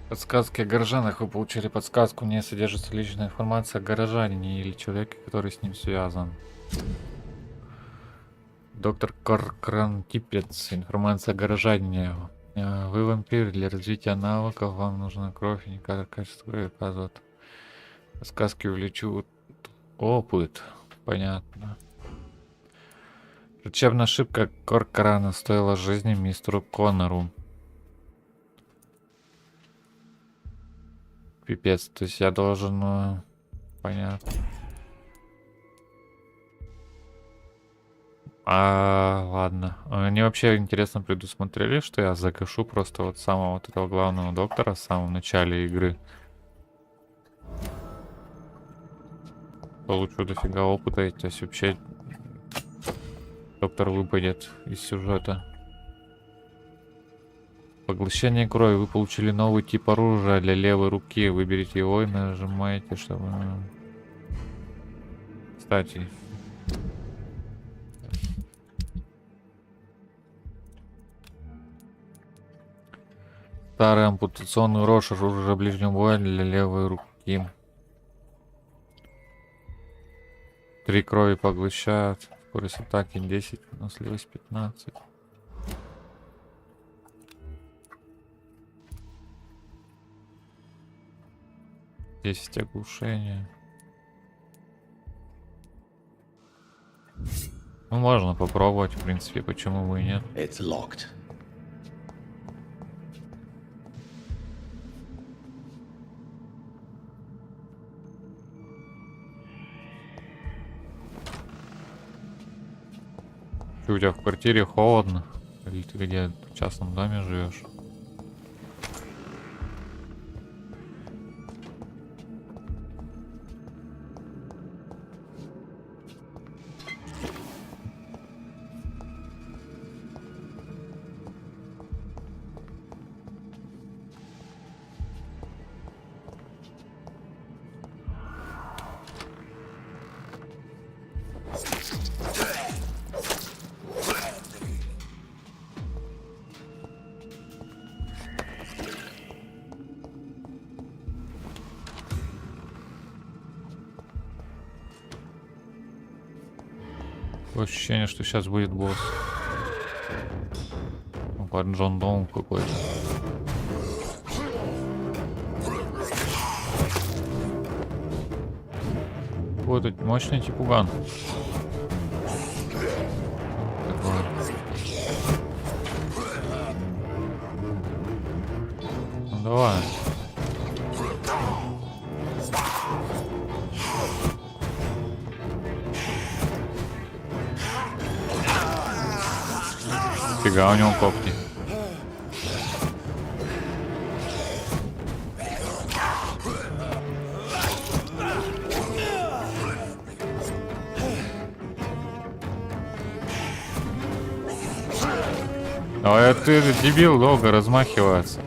Speaker 1: Подсказки о горожанах. Вы получили подсказку. В ней содержится личная информация о горожанине или человеке, который с ним связан. Доктор Коркран Типец. Информация о горожанине. Вы вампир. Для развития навыков вам нужна кровь и никакое качество крови оказывает. Подсказки увеличивают опыт. Понятно. Врачебная ошибка Коркрана стоила жизни мистеру Коннору. Пипец, то есть я должен... Понятно. Ладно. Они вообще интересно предусмотрели, что я закашу просто вот самого вот этого главного доктора в самом начале игры. Получу дофига опыта, то есть вообще доктор выпадет из сюжета. Поглощение крови. Вы получили новый тип оружия для левой руки. Выберите его и нажимаете, чтобы... Кстати... Старый ампутационный рожь, оружие ближнего боя для левой руки. 3 крови поглощают. Скорость атаки 10, выносливость 15. Есть оглушение. Ну, можно попробовать, в принципе, почему бы и нет.
Speaker 11: It's locked.
Speaker 1: Ты у тебя в квартире холодно? Или ты где в частном доме живешь? Такое ощущение, что сейчас будет босс. Ну, под Джон Доун какой-то. Вот этот мощный типуган. Такой. Ну давай. Фига, у него когти. А это дебил долго размахивается.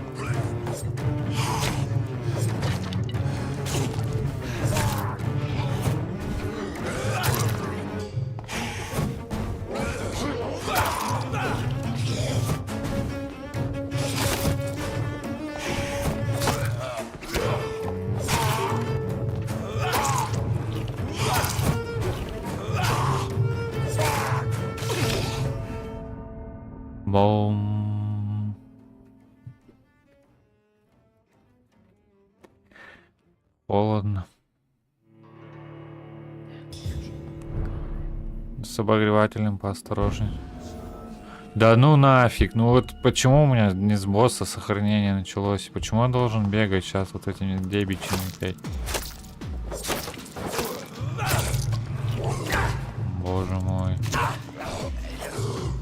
Speaker 1: Бом. Холодно. С обогревателем поосторожней. Да ну нафиг. Ну вот почему у меня не с босса сохранение началось? Почему я должен бегать сейчас вот этими дебичами опять? Боже мой.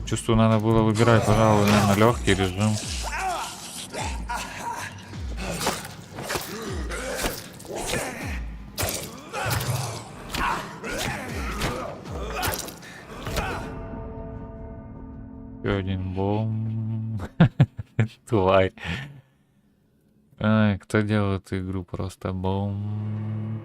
Speaker 1: Чувствую, надо было выбирать, пожалуй, наверное, легкий режим. Еще один бом. Тварь. Ай, кто делал эту игру? Просто бом.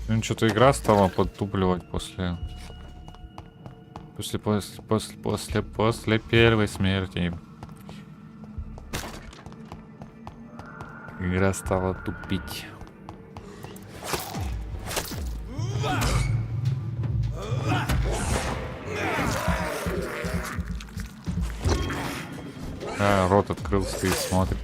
Speaker 1: Ну, что-то игра стала подтупливать после первой смерти. Игра стала тупить. А, рот открылся и смотрит.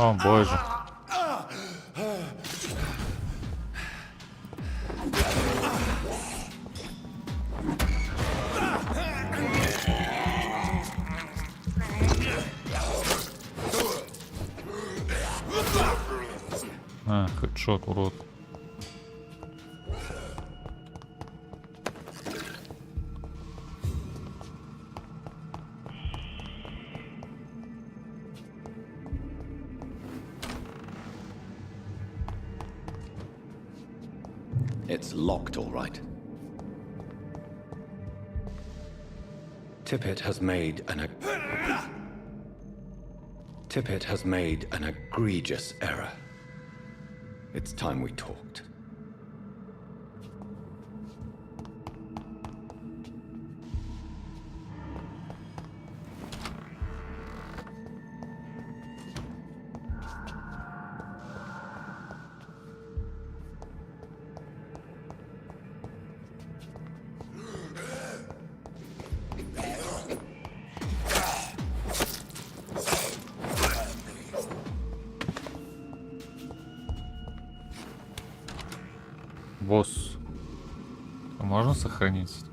Speaker 1: О боже. А, хедшот, урод.
Speaker 11: It's locked, all right.
Speaker 8: Tippett has made an egregious error. It's time we talked.
Speaker 1: Босс. Можно сохранить?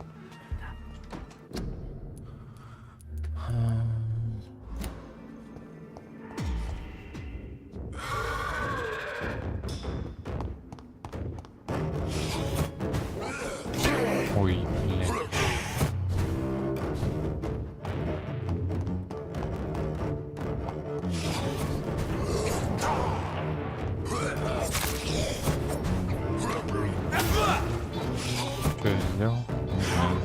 Speaker 1: Ой, блядь. Что я сделал? Не знаю.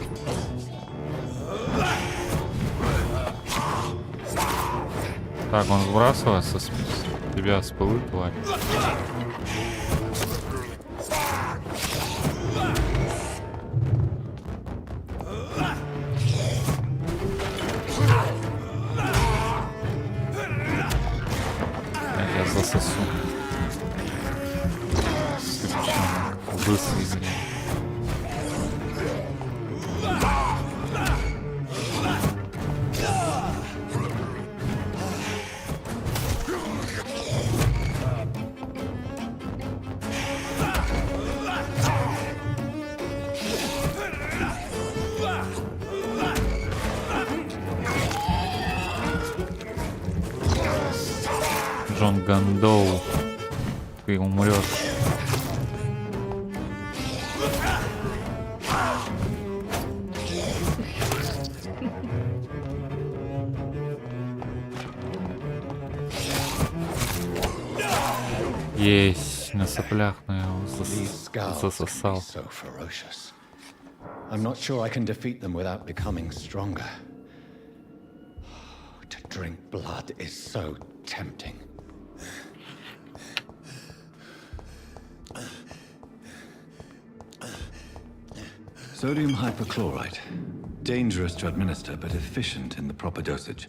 Speaker 1: Так, он сбрасывается с тебя с пылы, тварь. Я засосу. Быстрый, блин. Джон Гандоу, ты умрешь. Есть, на соплях, но я его засосал.
Speaker 8: So ferocious. I'm not sure I can defeat them without becoming stronger. To drink blood is so tempting. Sodium hypochlorite. Dangerous to administer, but efficient in the proper dosage.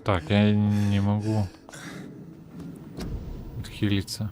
Speaker 1: Так, я не могу отхилиться.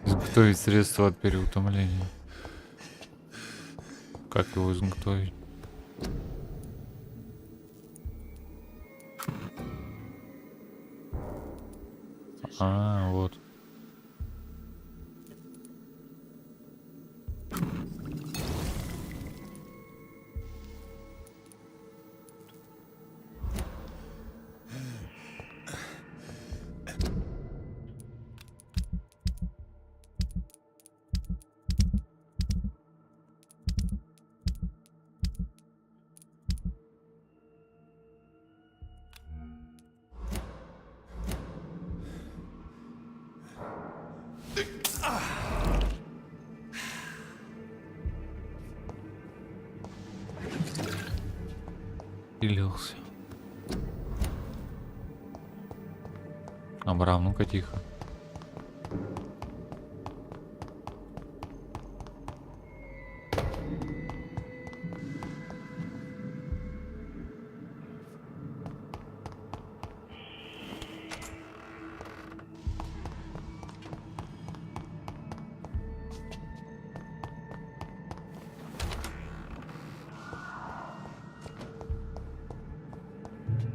Speaker 1: Изготовить средство от переутомления. Как его изготовить? А, вот. Пилился. Абрам, ну-ка тихо.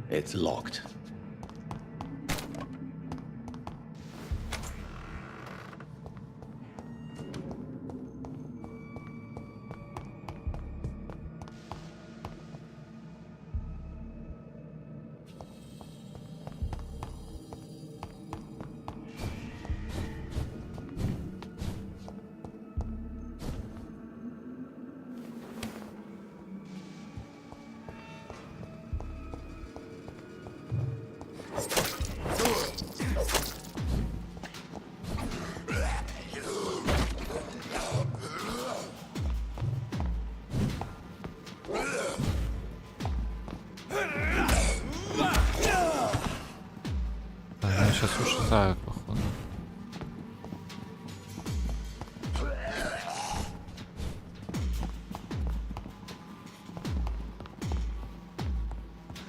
Speaker 11: It's locked.
Speaker 1: Сейчас ушатают, походу.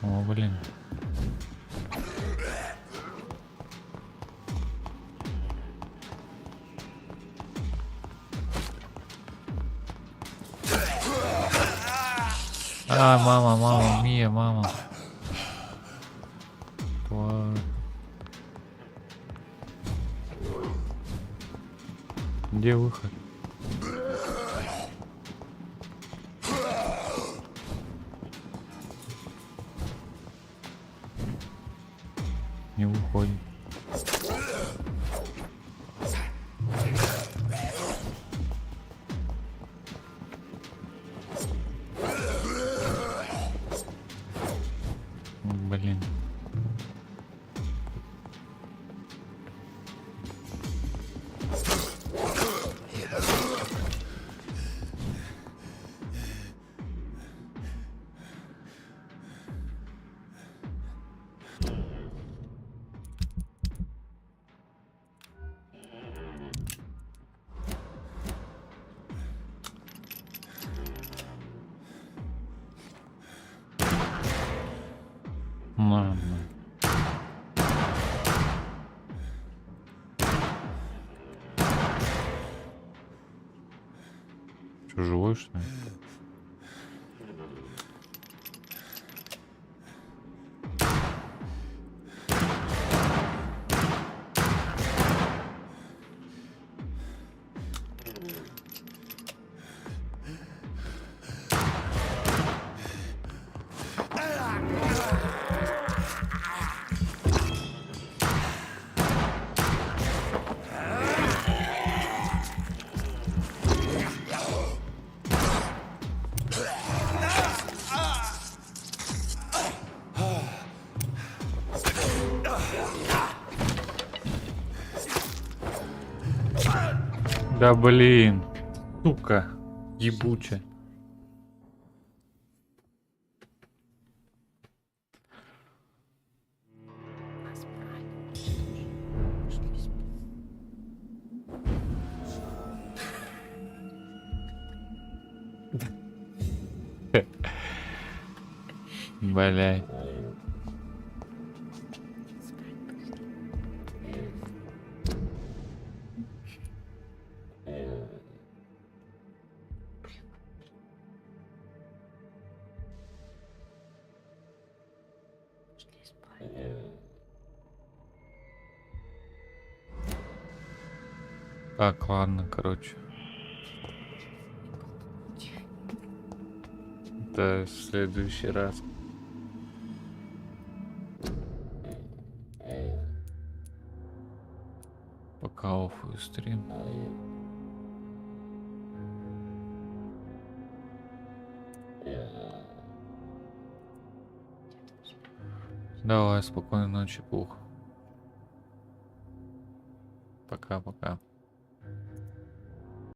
Speaker 1: О, блин. А, мама, Мия, мама. Тварь. Где выход? Не выходит. Блин. Ладно. Что, живой, что ли? Да блин, сука, ебучая. Блядь. Так, ладно, короче. Это в следующий раз. Пока оффую стрим. Давай, спокойной ночи, пух. Пока-пока.